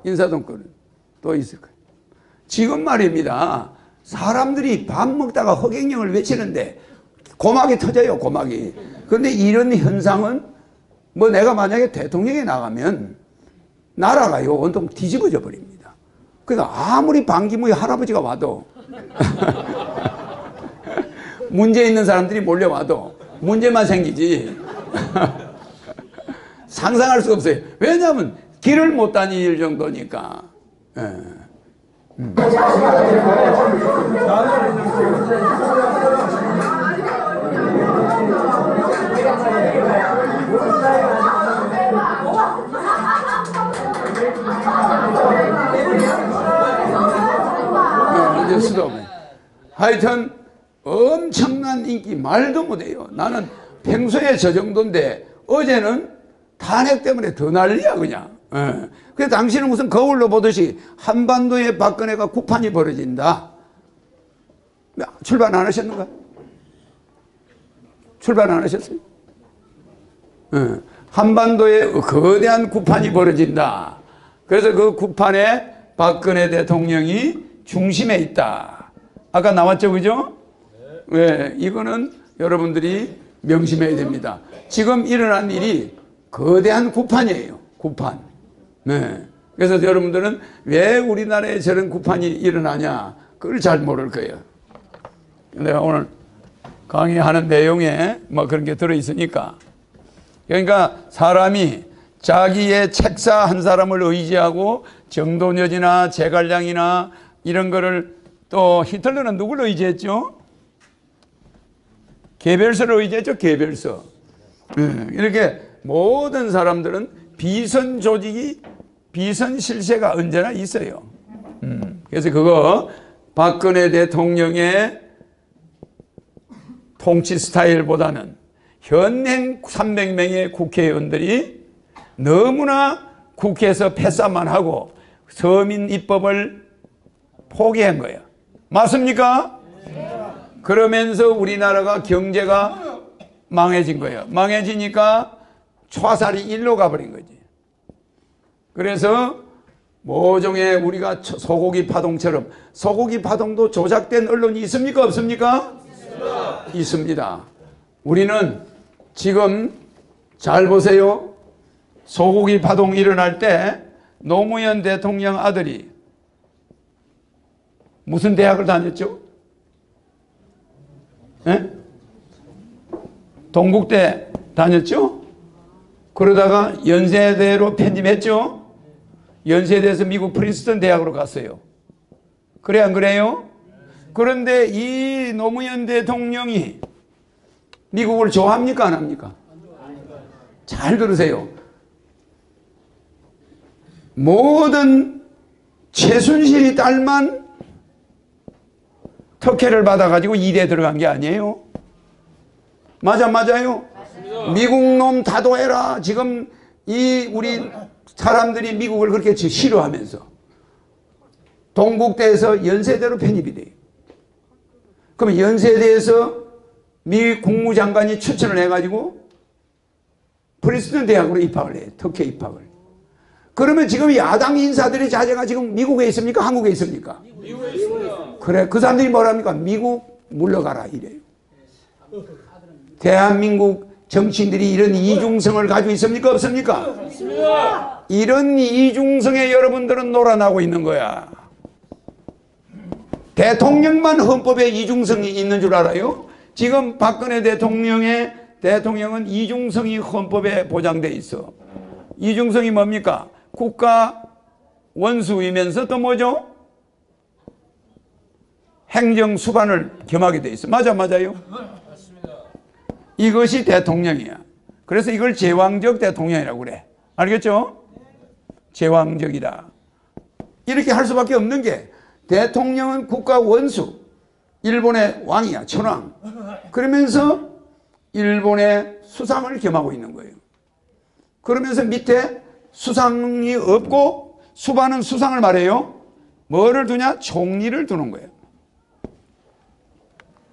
인사동권은 또 있을 거예요. 지금 말입니다. 사람들이 밥 먹다가 허경영을 외치는데 고막이 터져요. 고막이. 그런데 이런 현상은 뭐 내가 만약에 대통령에 나가면 나라가요 온통 뒤집어져 버립니다. 그러니까 아무리 반기문의 할아버지가 와도 문제 있는 사람들이 몰려와도 문제만 생기지 상상할 수 없어요. 왜냐하면 길을 못 다닐 정도니까. 이제 수도면 하여튼 엄청난 인기 말도 못해요. 나는 평소에 저 정도인데 어제는 탄핵 때문에 더 난리야 그냥. 그래서 당신은 무슨 거울로 보듯이 한반도에 박근혜가 구판이 벌어진다. 출발 안 하셨는가? 출발 안 하셨어요? 한반도에 거대한 구판이 벌어진다. 그래서 그 구판에 박근혜 대통령이 중심에 있다. 아까 나왔죠, 그죠? 네, 이거는 여러분들이 명심해야 됩니다. 지금 일어난 일이 거대한 구판이에요. 구판. 네. 그래서 여러분들은 왜 우리나라에 저런 구판이 일어나냐, 그걸 잘 모를 거예요. 내가 오늘 강의하는 내용에 뭐 그런 게 들어있으니까. 그러니까 사람이 자기의 책사 한 사람을 의지하고 정도녀지나 제갈량이나 이런 거를, 또 히틀러는 누굴 의지했죠? 개별서를 의지했죠. 개별서. 이렇게 모든 사람들은 비선 조직이, 비선 실세가 언제나 있어요. 그래서 그거 박근혜 대통령의 통치 스타일보다는 현행 300명의 국회의원들이 너무나 국회에서 패싸만 하고 서민 입법을 포기한 거예요. 맞습니까? 그러면서 우리나라가 경제가 망해진 거예요. 망해지니까 화살이 일로 가버린 거지. 그래서 모종의 우리가 소고기 파동처럼, 소고기 파동도 조작된 언론이 있습니까? 없습니까? 있습니다. 우리는 지금 잘 보세요. 소고기 파동 일어날 때 노무현 대통령 아들이 무슨 대학을 다녔죠? 예? 동국대 다녔죠? 그러다가 연세대로 편입했죠? 연세대에서 미국 프린스턴 대학으로 갔어요. 그래 안 그래요? 그런데 이 노무현 대통령이 미국을 좋아합니까 안 합니까? 잘 들으세요. 모든 최순실이 딸만 특혜를 받아가지고 이대에 들어간 게 아니에요. 맞아요? 미국 놈 다도해라. 지금 이 우리 사람들이 미국을 그렇게 싫어하면서 동국대에서 연세대로 편입이 돼요. 그러면 연세대에서 미 국무장관이 추천을 해가지고 프린스턴 대학으로 입학을 해요. 특혜 입학을. 그러면 지금 야당 인사들의 자제가 지금 미국에 있습니까? 한국에 있습니까? 미국에 있습니다. 그래, 그 사람들이 뭐랍니까? 미국 물러가라 이래요. 대한민국 정치인들이 이런 이중성을 가지고 있습니까? 없습니까? 있습니다. 이런 이중성에 여러분들은 놀아나고 있는 거야. 대통령만 헌법에 이중성이 있는 줄 알아요? 지금 박근혜 대통령은 이중성이 헌법에 보장돼 있어. 이중성이 뭡니까? 국가 원수이면서 또 뭐죠? 행정 수반을 겸하게 돼 있어. 맞아요? 이것이 대통령이야. 그래서 이걸 제왕적 대통령이라고 그래. 알겠죠? 제왕적이다. 이렇게 할 수밖에 없는 게, 대통령은 국가 원수, 일본의 왕이야, 천왕. 그러면서 일본의 수상을 겸하고 있는 거예요. 그러면서 밑에 수상이 없고, 수반은 수상을 말해요. 뭐를 두냐? 총리를 두는 거예요.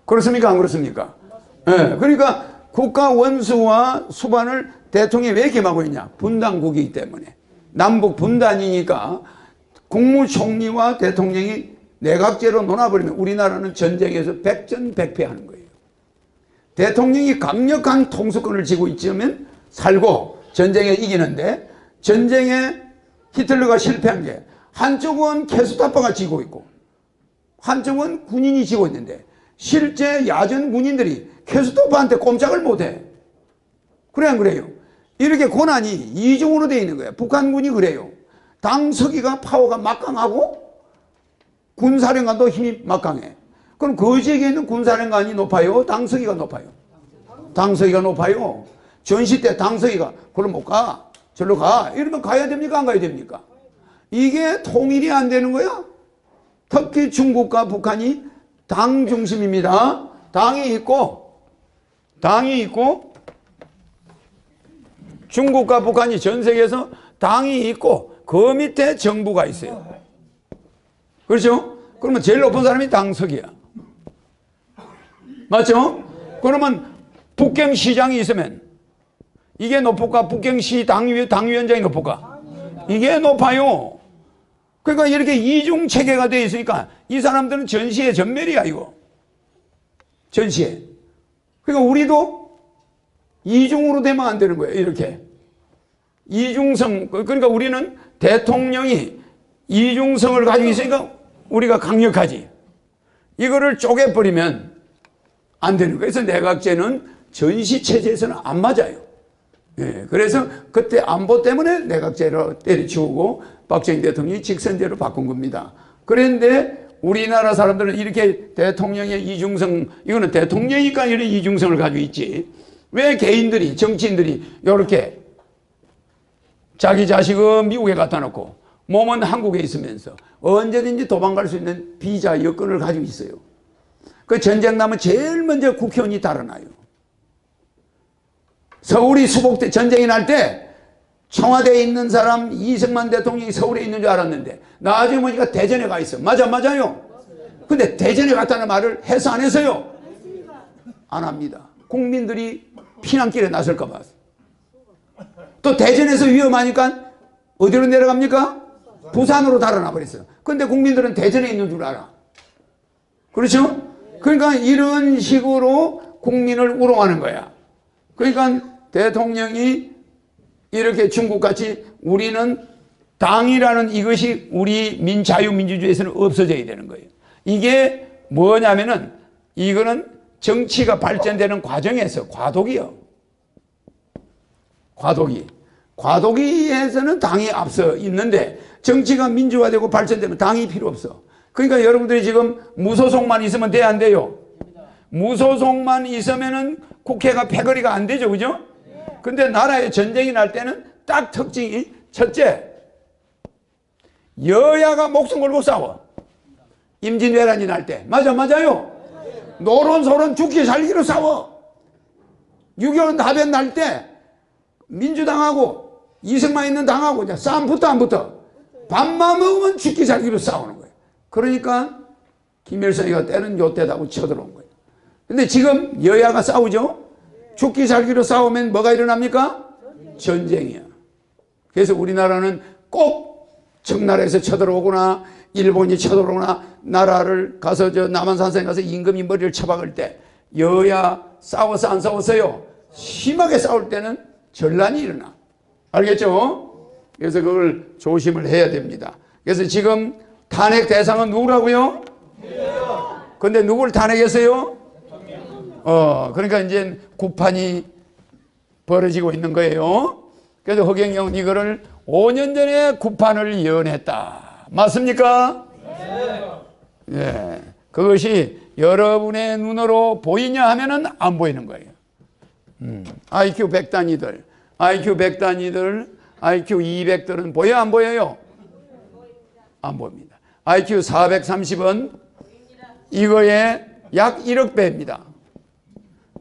그렇습니까? 안 그렇습니까? 네, 그러니까 국가 원수와 수반을 대통령이 왜 겸하고 있냐? 분단국이기 때문에. 남북 분단이니까 국무총리와 대통령이 내각제로 논아버리면 우리나라는 전쟁에서 백전백패하는 거예요. 대통령이 강력한 통수권을 쥐고 있으면 살고 전쟁에 이기는데, 전쟁에 히틀러가 실패한 게 한쪽은 캐스타파가 쥐고 있고 한쪽은 군인이 쥐고 있는데, 실제 야전 군인들이 캐스타파한테 꼼짝을 못해. 그래 안 그래요? 이렇게 고난이 이중으로 되어 있는 거예요. 북한군이 그래요. 당서기가 파워가 막강하고 군사령관도 힘이 막강해. 그럼 그 지역에 있는 군사령관이 높아요? 당서기가 높아요? 당서기가 높아요. 전시 때 당서기가 그럼 못 가, 절로 가, 이러면 가야 됩니까? 안 가야 됩니까? 이게 통일이 안 되는 거야. 특히 중국과 북한이 당 중심입니다. 당이 있고 중국과 북한이 전 세계에서 당이 있고 그 밑에 정부가 있어요. 그렇죠? 그러면 제일 높은 사람이 당석이야. 맞죠? 그러면 북경시장이 있으면 이게 높을까? 북경시 당위원장이 높을까? 이게 높아요. 그러니까 이렇게 이중 체계가 되어 있으니까 이 사람들은 전시에 전멸이야, 이거. 전시에. 그러니까 우리도 이중으로 되면 안 되는 거예요, 이렇게. 이중성. 그러니까 우리는 대통령이 이중성을 가지고 있으니까 우리가 강력하지. 이거를 쪼개버리면 안 되는 거예요. 그래서 내각제는 전시체제에서는 안 맞아요. 예, 그래서 그때 안보 때문에 내각제로 때려치우고 박정희 대통령이 직선제로 바꾼 겁니다. 그런데 우리나라 사람들은 이렇게 대통령의 이중성, 이거는 대통령이니까 이런 이중성을 가지고 있지. 왜 개인들이, 정치인들이 이렇게 자기 자식은 미국에 갖다 놓고 몸은 한국에 있으면서 언제든지 도망갈 수 있는 비자 여건을 가지고 있어요. 그 전쟁 나면 제일 먼저 국회의원이 달아나요. 서울이 수복돼 전쟁이 날 때 청와대에 있는 사람 이승만 대통령이 서울에 있는 줄 알았는데 나중에 보니까 대전에 가 있어. 맞아요. 근데 대전에 갔다는 말을 해서 안 해서요? 안 합니다. 국민들이 피난길에 나설까 봐. 또 대전에서 위험하니까 어디로 내려갑니까? 부산으로 달아나 버렸어요. 근데 국민들은 대전에 있는 줄 알아. 그렇죠? 그러니까 이런 식으로 국민을 우롱하는 거야. 그러니까 대통령이 이렇게 중국같이 우리는 당이라는 이것이 우리 자유민주주의에서는 없어져야 되는 거예요. 이게 뭐냐면은 이거는 정치가 발전되는 과정에서 과도기요. 과도기에서는 당이 앞서 있는데 정치가 민주화되고 발전되면 당이 필요 없어. 그러니까 여러분들이 지금 무소속만 있으면 돼, 안 돼요? 무소속만 있으면은 국회가 패거리가 안 되죠, 그죠? 근데 나라에 전쟁이 날 때는 딱 특징이 첫째, 여야가 목숨 걸고 싸워. 임진왜란이 날 때. 맞아요. 노론소론 죽기 살기로 싸워. 6.25 답변 날 때 민주당하고 이승만 있는 당하고 이제 싸움 붙어 안 붙어? 밥만 먹으면 죽기 살기로 싸우는 거예요. 그러니까 김일성이가 때는 요때다고 쳐들어온 거예요. 근데 지금 여야가 싸우죠? 죽기 살기로 싸우면 뭐가 일어납니까? 전쟁이야. 그래서 우리나라는 꼭 청나라에서 쳐들어오거나 일본이 쳐들어오거나 나라를 가서 저 남한산성에 가서 임금이 머리를 쳐박을 때 여야 싸워서 안 싸웠어요? 심하게 싸울 때는 전란이 일어나. 알겠죠? 그래서 그걸 조심을 해야 됩니다. 그래서 지금 탄핵 대상은 누구라고요? 근데 누구를 탄핵했어요? 그러니까 이제 구판이 벌어지고 있는 거예요. 그래서 허경영은 이거를 5년 전에 구판을 예언했다. 맞습니까? 네. 그것이 여러분의 눈으로 보이냐 하면은 안 보이는 거예요. IQ 100단위들, IQ 100단위들, IQ 200들은 보여, 안 보여요? 안 보입니다. IQ 430은 이거의 약 1억 배입니다.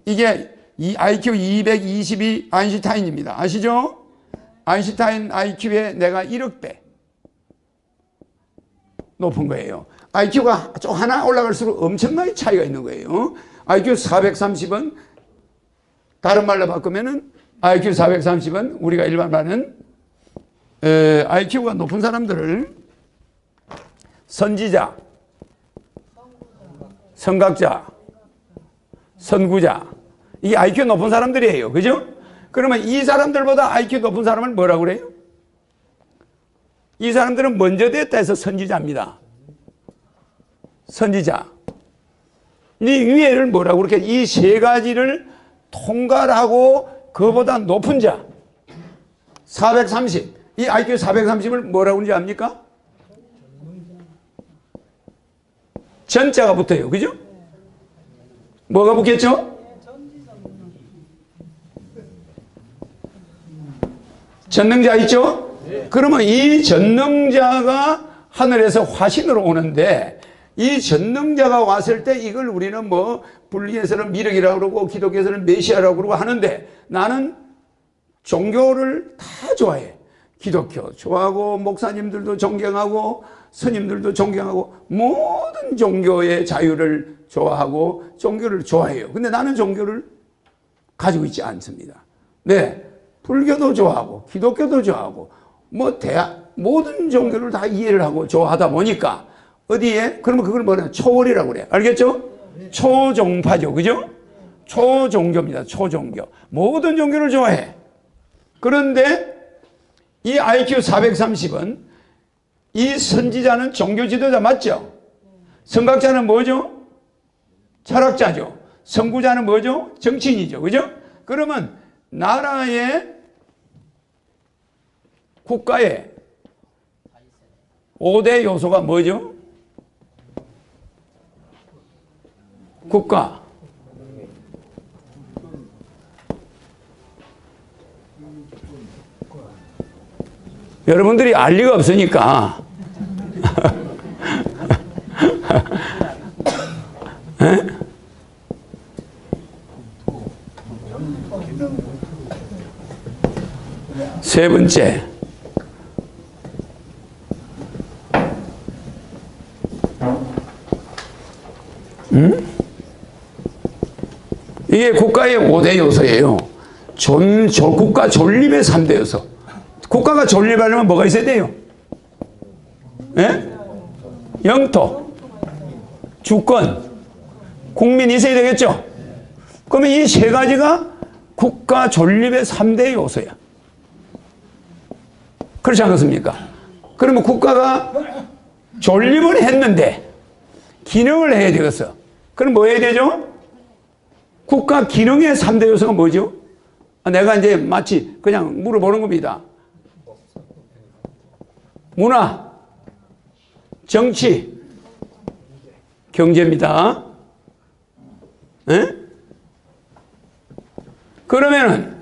이게 IQ 220이 아인슈타인입니다. 아시죠? 아인슈타인 IQ에 내가 1억 배 높은 거예요. IQ가 좀 하나 올라갈수록 엄청나게 차이가 있는 거예요. IQ 430은 다른 말로 바꾸면은 IQ 430은 우리가 일반 말하는 IQ가 높은 사람들을 선지자, 선각자, 선구자, 이게 IQ 높은 사람들이에요. 그죠? 그러면 이 사람들보다 IQ 높은 사람을 뭐라고 그래요? 이 사람들은 먼저 됐다 해서 선지자입니다. 선지자. 이 위에를 뭐라고 그렇게 이 세 가지를 통과하고 그보다 높은 자 430. 이 IQ 430을 뭐라고 하는지 압니까? 전자가 붙어요. 그죠? 뭐가 붙겠죠? 전능자 있죠? 그러면 이 전능자가 하늘에서 화신으로 오는데 이 전능자가 왔을 때 이걸 우리는 뭐 불교에서는 미륵이라고 그러고 기독교에서는 메시아라고 그러고 하는데 나는 종교를 다 좋아해. 기독교 좋아하고 목사님들도 존경하고 스님들도 존경하고 모든 종교의 자유를 좋아하고 종교를 좋아해요. 근데 나는 종교를 가지고 있지 않습니다. 네. 불교도 좋아하고 기독교도 좋아하고 뭐 모든 종교를 다 이해를 하고 좋아하다 보니까 어디에 그러면 그걸 뭐냐 초월이라고 그래. 알겠죠? 초종파죠. 그죠? 초종교입니다. 초종교. 모든 종교를 좋아해. 그런데 이 IQ 430은 이 선지자는 종교 지도자 맞죠? 선각자는 뭐죠? 철학자죠. 선구자는 뭐죠? 정치인이죠. 그죠? 그러면 나라의 국가의 5대 요소가 뭐죠? 국가, 여러분들이 알 리가 없으니까 세 번째, 이게 국가의 5대 요소예요. 국가 존립의 3대 요소. 국가가 존립하려면 뭐가 있어야 돼요? 예? 영토, 주권, 국민이 있어야 되겠죠? 그러면 이 세 가지가 국가 존립의 3대 요소야. 그렇지 않겠습니까? 그러면 국가가 존립을 했는데 기능을 해야 되겠어. 그럼 뭐 해야 되죠? 국가 기능의 3대 요소가 뭐죠? 내가 이제 마치 그냥 물어보는 겁니다. 문화, 정치, 경제입니다. 에? 그러면은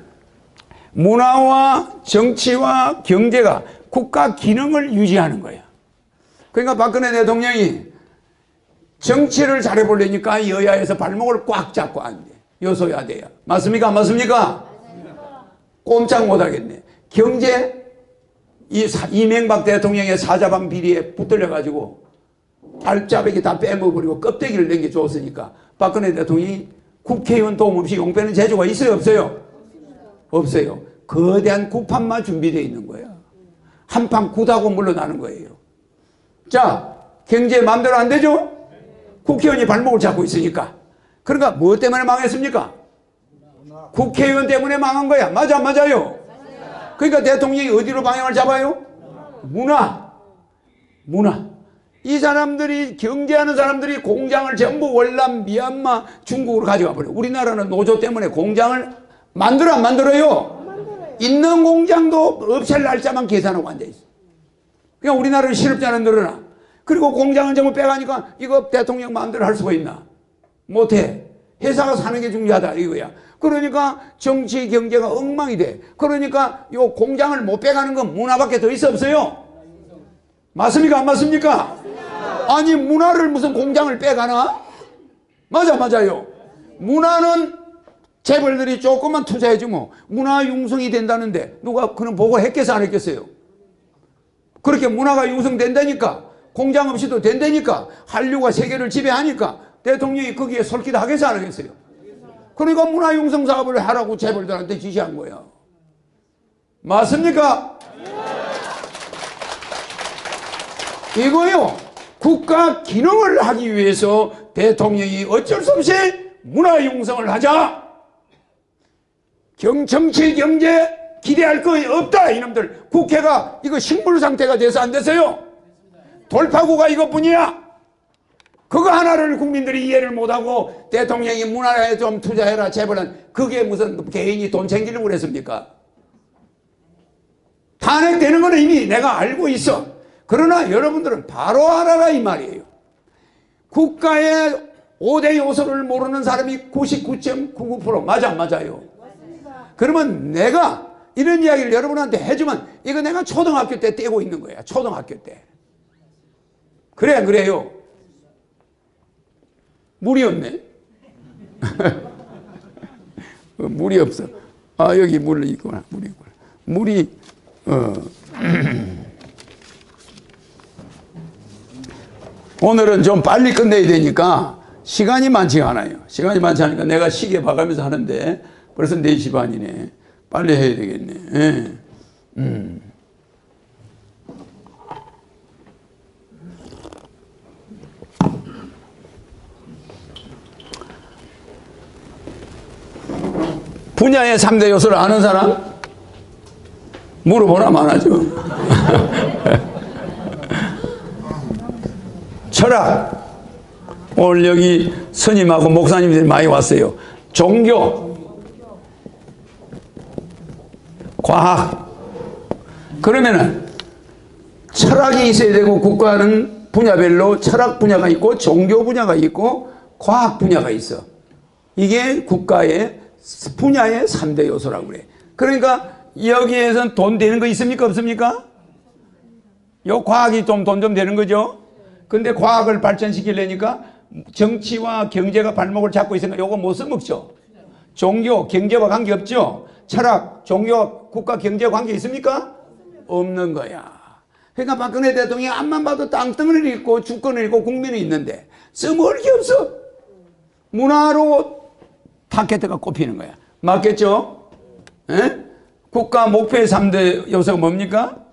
문화와 정치와 경제가 국가 기능을 유지하는 거예요. 그러니까 박근혜 대통령이 정치를 잘해보려니까 여야에서 발목을 꽉 잡고 앉네. 여소야대야. 맞습니까? 안 맞습니까? 꼼짝 못하겠네. 경제, 이명박 대통령의 사자방 비리에 붙들려가지고 알짜배기 다 빼먹어버리고 껍데기를 남겨줬으니까 박근혜 대통령이 국회의원 도움 없이 용빼는 재주가 있어요? 없어요? 없어요. 거대한 구판만 준비되어 있는 거예요. 한판 굿하고 물러나는 거예요. 자, 경제 마음대로 안 되죠? 국회의원이 발목을 잡고 있으니까. 그러니까 뭐 때문에 망했습니까? 국회의원 때문에 망한 거야. 맞아, 맞아요. 그러니까 대통령이 어디로 방향을 잡아요? 문화. 이 사람들이 경제하는 사람들이 공장을 전부 월남, 미얀마, 중국으로 가져가 버려요. 우리나라는 노조 때문에 공장을 만들어 안 만들어요? 있는 공장도 없앨 날짜만 계산하고 앉아있어. 그냥 우리나라는 실업자는 늘어나. 그리고 공장은 전부 빼가니까 이거 대통령 마음대로 할 수가 있나? 못해. 회사가 사는 게 중요하다 이거야. 그러니까 정치 경제가 엉망이 돼. 그러니까 요 공장을 못 빼가는 건 문화밖에 더 있어 없어요? 맞습니까? 안 맞습니까? 아니 문화를 무슨 공장을 빼가나? 맞아, 맞아요. 문화는 재벌들이 조금만 투자해주면 문화 융성이 된다는데 누가 그런 보고 했겠어 안 했겠어요? 그렇게 문화가 융성된다니까, 공장 없이도 된다니까, 한류가 세계를 지배하니까 대통령이 거기에 솔깃하겠어 안 하겠어요? 그러니까 문화 융성 사업을 하라고 재벌들한테 지시한 거야. 맞습니까? 이거요, 국가 기능을 하기 위해서 대통령이 어쩔 수 없이 문화 융성을 하자. 정치 경제 기대할 거 없다 이놈들. 국회가 이거 식물 상태가 돼서 안 됐어요. 돌파구가 이것뿐이야. 그거 하나를 국민들이 이해를 못하고 대통령이 문화에 좀 투자해라 재벌은 그게 무슨 개인이 돈 챙기려고 그랬습니까? 탄핵되는 거는 이미 내가 알고 있어. 그러나 여러분들은 바로 알아라 이 말이에요. 국가의 5대 요소를 모르는 사람이 99.99% 맞아 안 맞아요? 그러면 내가 이런 이야기를 여러분한테 해주면 이거 내가 초등학교 때 떼고 있는 거야. 초등학교 때. 그래 그래요. 물이 없네. 물이 없어. 아 여기 물이 있구나. 물이 있구나. 물이 오늘은 좀 빨리 끝내야 되니까 시간이 많지가 않아요. 시간이 많지 않으니까 내가 시계 봐가면서 하는데 벌써 4시 반이네. 빨리 해야 되겠네. 예. 분야의 3대 요소를 아는 사람? 물어보나 많아죠. 철학. 오늘 여기 스님하고 목사님들이 많이 왔어요. 종교, 과학. 그러면은 철학이 있어야 되고, 국가는 분야별로 철학 분야가 있고 종교 분야가 있고 과학 분야가 있어. 이게 국가의 분야의 3대 요소라고 그래. 그러니까 여기에선 돈 되는 거 있습니까? 없습니까? 요 과학이 좀 돈 좀 되는 거죠. 근데 과학을 발전시키려니까 정치와 경제가 발목을 잡고 있으니까 요거 못 써먹죠. 종교, 경제와 관계없죠. 철학, 종교, 국가, 경제와 관계 있습니까? 없는 거야. 그러니까 박근혜 대통령이 앞만 봐도 땅덩어리를 있고 주권을 있고 국민이 있는데 써먹을 게 없어. 문화로 팟캐스트가 꼽히는 거야. 맞겠죠? 에? 국가 목표의 3대 요소가 뭡니까?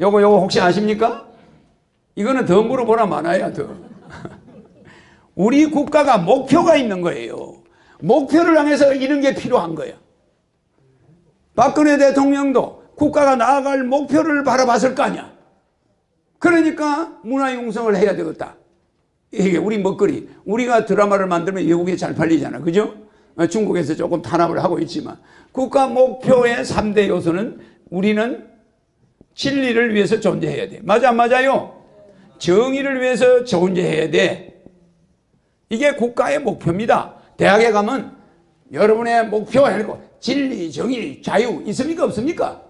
요거 혹시 아십니까? 이거는 더 물어보나 많아야 더. 우리 국가가 목표가 있는 거예요. 목표를 향해서 이런 게 필요한 거야. 박근혜 대통령도 국가가 나아갈 목표를 바라봤을 거 아니야. 그러니까 문화융성을 해야 되겠다. 이게 우리 먹거리. 우리가 드라마를 만들면 외국에 잘 팔리잖아. 그죠? 중국에서 조금 탄압을 하고 있지만 국가 목표의 3대 요소는 우리는 진리를 위해서 존재해야 돼. 맞아 안 맞아요? 정의를 위해서 존재해야 돼. 이게 국가의 목표입니다. 대학에 가면 여러분의 목표가 있고 진리, 정의, 자유 있습니까? 없습니까?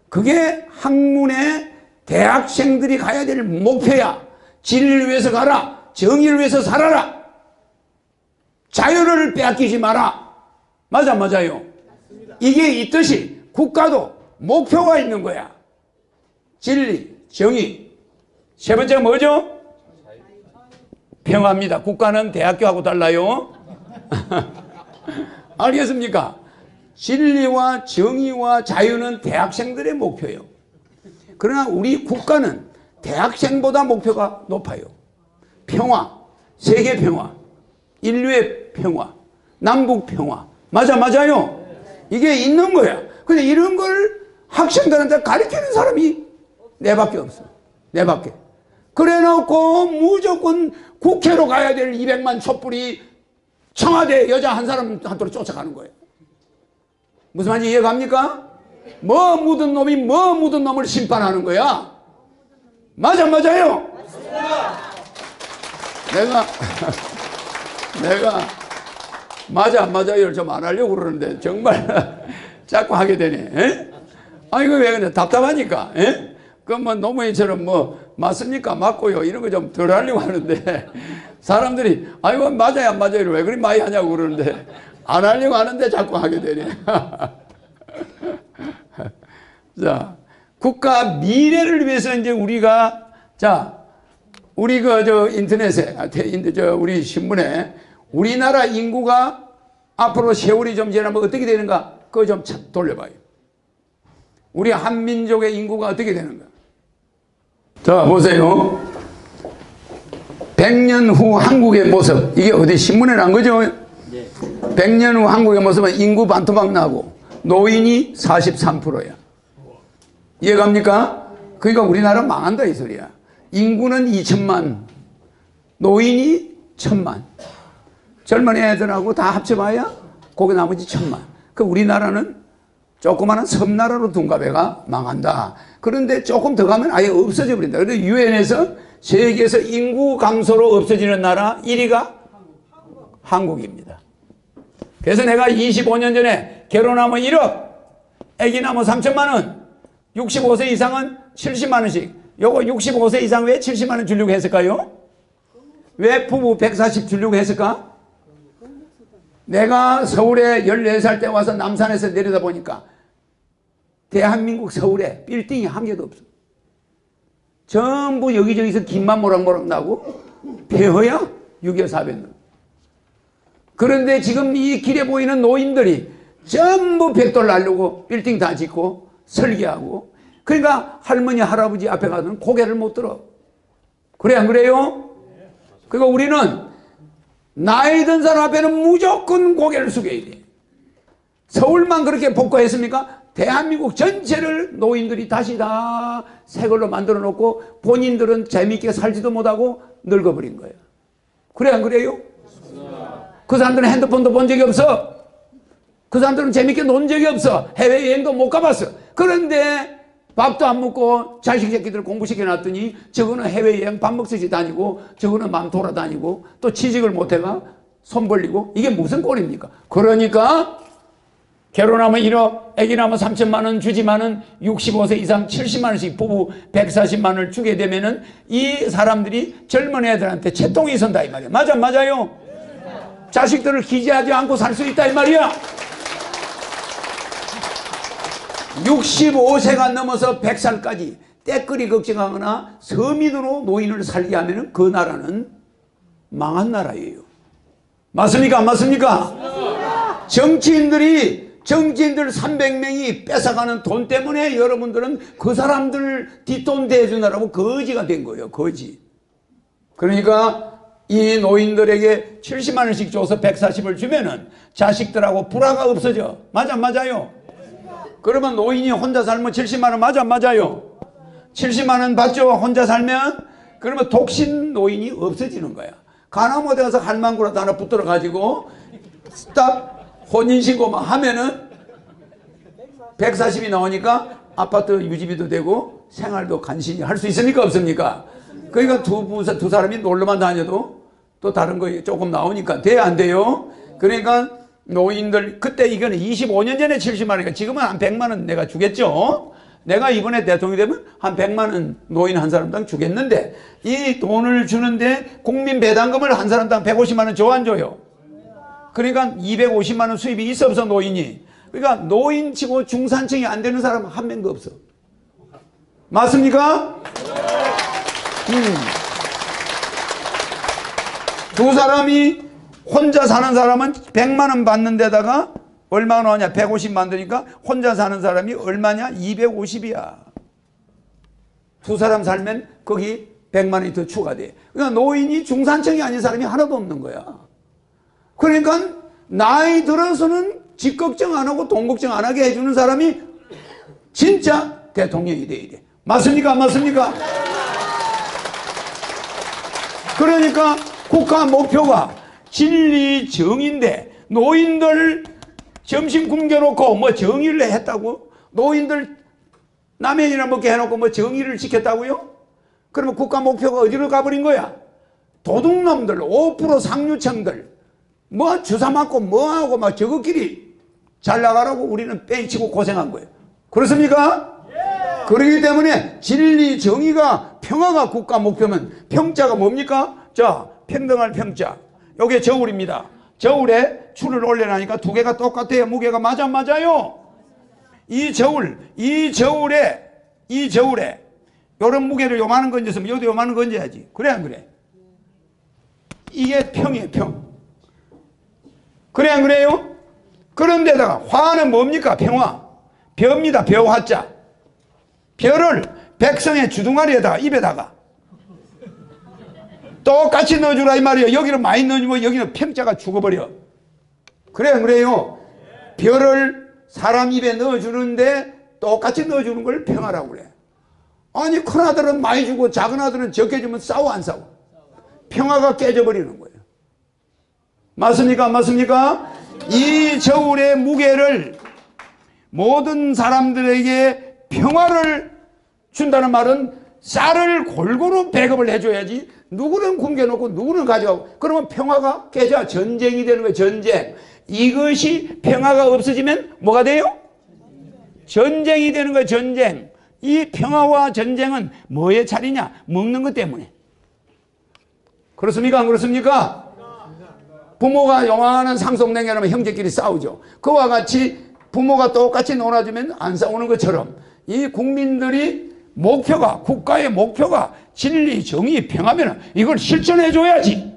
그게 학문의 대학생들이 가야 될 목표야. 진리를 위해서 가라. 정의를 위해서 살아라. 자유를 빼앗기지 마라. 맞아 안 맞아요? 이게 있듯이 국가도 목표가 있는 거야. 진리, 정의. 세 번째가 뭐죠? 평화입니다. 국가는 대학교하고 달라요. 알겠습니까? 진리와 정의와 자유는 대학생들의 목표예요. 그러나 우리 국가는 대학생보다 목표가 높아요. 평화, 세계 평화, 인류의 평화, 남북 평화. 맞아요? 이게 있는 거야. 근데 이런 걸 학생들한테 가르치는 사람이 내밖에 없어. 내밖에. 그래 놓고 무조건 국회로 가야 될 200만 촛불이 청와대 여자 한 사람한테로 쫓아가는 거예요. 무슨 말인지 이해갑니까? 뭐 묻은 놈이 뭐 묻은 놈을 심판하는 거야. 맞아요? 내가 맞아 안 맞아요를 좀 안 하려고 그러는데 정말 자꾸 하게 되네. 에? 아 이거 왜 그래? 답답하니까. 에? 그럼 뭐 노무현처럼 뭐 맞습니까? 맞고요 이런 거 좀 덜 하려고 하는데 사람들이 아이고 맞아요 안 맞아요 왜 그리 많이 하냐고 그러는데 안 하려고 하는데 자꾸 하게 되네. 자, 국가 미래를 위해서 이제 우리가 우리 인터넷에 우리 신문에 우리나라 인구가 앞으로 세월이 좀 지나면 어떻게 되는가 그거 좀 돌려봐요. 우리 한민족의 인구가 어떻게 되는가. 자 보세요. 100년 후 한국의 모습. 이게 어디 신문에 난 거죠? 100년 후 한국의 모습은 인구 반토막 나고 노인이 43%야. 이해갑니까? 그러니까 우리나라 망한다 이 소리야. 인구는 2천만, 노인이 1,000만. 젊은 애들하고 다 합쳐봐야 거기 나머지 1,000만. 그 우리나라는 조그마한 섬나라로 둔갑해가 망한다. 그런데 조금 더 가면 아예 없어져 버린다. 그래서 유엔에서 세계에서 인구 감소로 없어지는 나라 1위가 한국입니다. 그래서 내가 25년 전에 결혼하면 1억, 애기 낳으면 3천만 원, 65세 이상은 70만 원씩. 요거 65세 이상 왜 70만 원 주려고 했을까요? 왜 부부 140 주려고 했을까? 내가 서울에 14살 때 와서 남산에서 내려다 보니까 대한민국 서울에 빌딩이 한 개도 없어. 전부 여기저기서 김만 모락모락 나고 폐허야 6.25 400년. 그런데 지금 이 길에 보이는 노인들이 전부 벽돌 날르고 빌딩 다 짓고 설계하고, 그러니까 할머니 할아버지 앞에 가서는 고개를 못 들어. 그래 안 그래요? 그러니까 우리는 나이 든 사람 앞에는 무조건 고개를 숙여야 돼. 서울만 그렇게 복구했습니까? 대한민국 전체를 노인들이 다시 다 새 걸로 만들어 놓고 본인들은 재미있게 살지도 못하고 늙어버린 거예요. 그래 안 그래요? 그 사람들은 핸드폰도 본 적이 없어. 그 사람들은 재밌게 논 적이 없어. 해외여행도 못 가봤어. 그런데 밥도 안 먹고 자식 새끼들 공부시켜놨더니 저거는 해외여행 밥 먹듯이 다니고 저거는 맘 돌아다니고 또 취직을 못해가 손 벌리고, 이게 무슨 꼴입니까? 그러니까 결혼하면 1억, 애기 낳으면 3천만 원 주지만은 65세 이상 70만 원씩 부부 140만 원을 주게 되면은 이 사람들이 젊은 애들한테 채통이 선다 이 말이야. 맞아, 맞아요? 자식들을 기재하지 않고 살 수 있다 이 말이야. 65세가 넘어서 100살까지 때끌이 걱정하거나 서민으로 노인을 살게 하면은 그 나라는 망한 나라예요. 맞습니까? 안 맞습니까? 정치인들 300명이 뺏어가는 돈 때문에 여러분들은 그 사람들 뒷돈 대주느라고 거지가 된 거예요. 거지. 그러니까 이 노인들에게 70만 원씩 줘서 140을 주면은 자식들하고 불화가 없어져. 맞아, 맞아요? 그러면 노인이 혼자 살면 70만 원 맞아, 맞아요? 70만 원 받죠? 혼자 살면? 그러면 독신 노인이 없어지는 거야. 가나무 어디 가서 할망구라도 하나 붙들어 가지고 딱 혼인신고만 하면은 140이 나오니까 아파트 유지비도 되고 생활도 간신히 할 수 있습니까? 없습니까? 그러니까 두 사람이 놀러만 다녀도 또 다른 거 조금 나오니까 돼, 안 돼요? 그러니까 노인들, 그때 이거는 25년 전에 70만 원이니까 지금은 한 100만 원 내가 주겠죠? 내가 이번에 대통령이 되면 한 100만 원 노인 한 사람당 주겠는데, 이 돈을 주는데 국민 배당금을 한 사람당 150만 원 줘, 안 줘요? 그러니까 250만 원 수입이 있어 없어 노인이? 그러니까 노인치고 중산층이 안 되는 사람은 한 명도 없어. 맞습니까? 두 사람이 혼자 사는 사람은 100만 원 받는 데다가 얼마 나오냐? 150만 드니까 혼자 사는 사람이 얼마냐? 250이야. 두 사람 살면 거기 100만 원이 더 추가돼. 그러니까 노인이 중산층이 아닌 사람이 하나도 없는 거야. 그러니까 나이 들어서는 집 걱정 안 하고 돈 걱정 안 하게 해주는 사람이 진짜 대통령이 돼야 돼. 맞습니까? 안 맞습니까? 그러니까 국가 목표가 진리 정의인데 노인들 점심 굶겨놓고 뭐 정의를 했다고? 노인들 라면이나 먹게 해놓고 뭐 정의를 지켰다고요? 그러면 국가 목표가 어디로 가버린 거야? 도둑놈들, 5% 상류층들 뭐 주사 맞고 뭐하고 막 저것끼리 잘 나가라고 우리는 뺑치고 고생한 거예요. 그렇습니까? 예. 그렇기 때문에 진리 정의가 평화가 국가 목표면 평자가 뭡니까? 자, 평등할 평자. 요게 저울입니다. 저울에 줄을 올려놔니까 두 개가 똑같아요. 무게가 맞아, 맞아요? 이 저울에 요런 무게를 요만한 거 얹었으면 여기도 요만한 거 얹어야지. 그래 안 그래? 이게 평이에요, 평. 그래 안 그래요? 그런데다가 화는 뭡니까? 평화. 벼입니다. 벼화자. 벼를 백성의 주둥아리에다가 입에다가 똑같이 넣어주라 이 말이에요. 여기는 많이 넣어주면 여기는 평자가 죽어버려. 그래 안 그래요? 벼를 사람 입에 넣어주는데 똑같이 넣어주는 걸 평화라고 그래. 아니 큰 아들은 많이 주고 작은 아들은 적게 주면 싸워 안 싸워? 평화가 깨져버리는 거예요. 맞습니까? 안 맞습니까? 이 저울의 무게를 모든 사람들에게 평화를 준다는 말은 쌀을 골고루 배급을 해줘야지 누구는 굶겨놓고 누구는 가져가고 그러면 평화가 깨져 전쟁이 되는 거예요. 전쟁. 이것이 평화가 없어지면 뭐가 돼요? 전쟁이 되는 거예요. 전쟁. 이 평화와 전쟁은 뭐의 차리냐? 먹는 것 때문에. 그렇습니까? 안 그렇습니까? 부모가 요만한 상속냉이라면 형제끼리 싸우죠. 그와 같이 부모가 똑같이 놀아주면 안 싸우는 것처럼 이 국민들이 목표가 국가의 목표가 진리, 정의, 평화면 이걸 실천해 줘야지.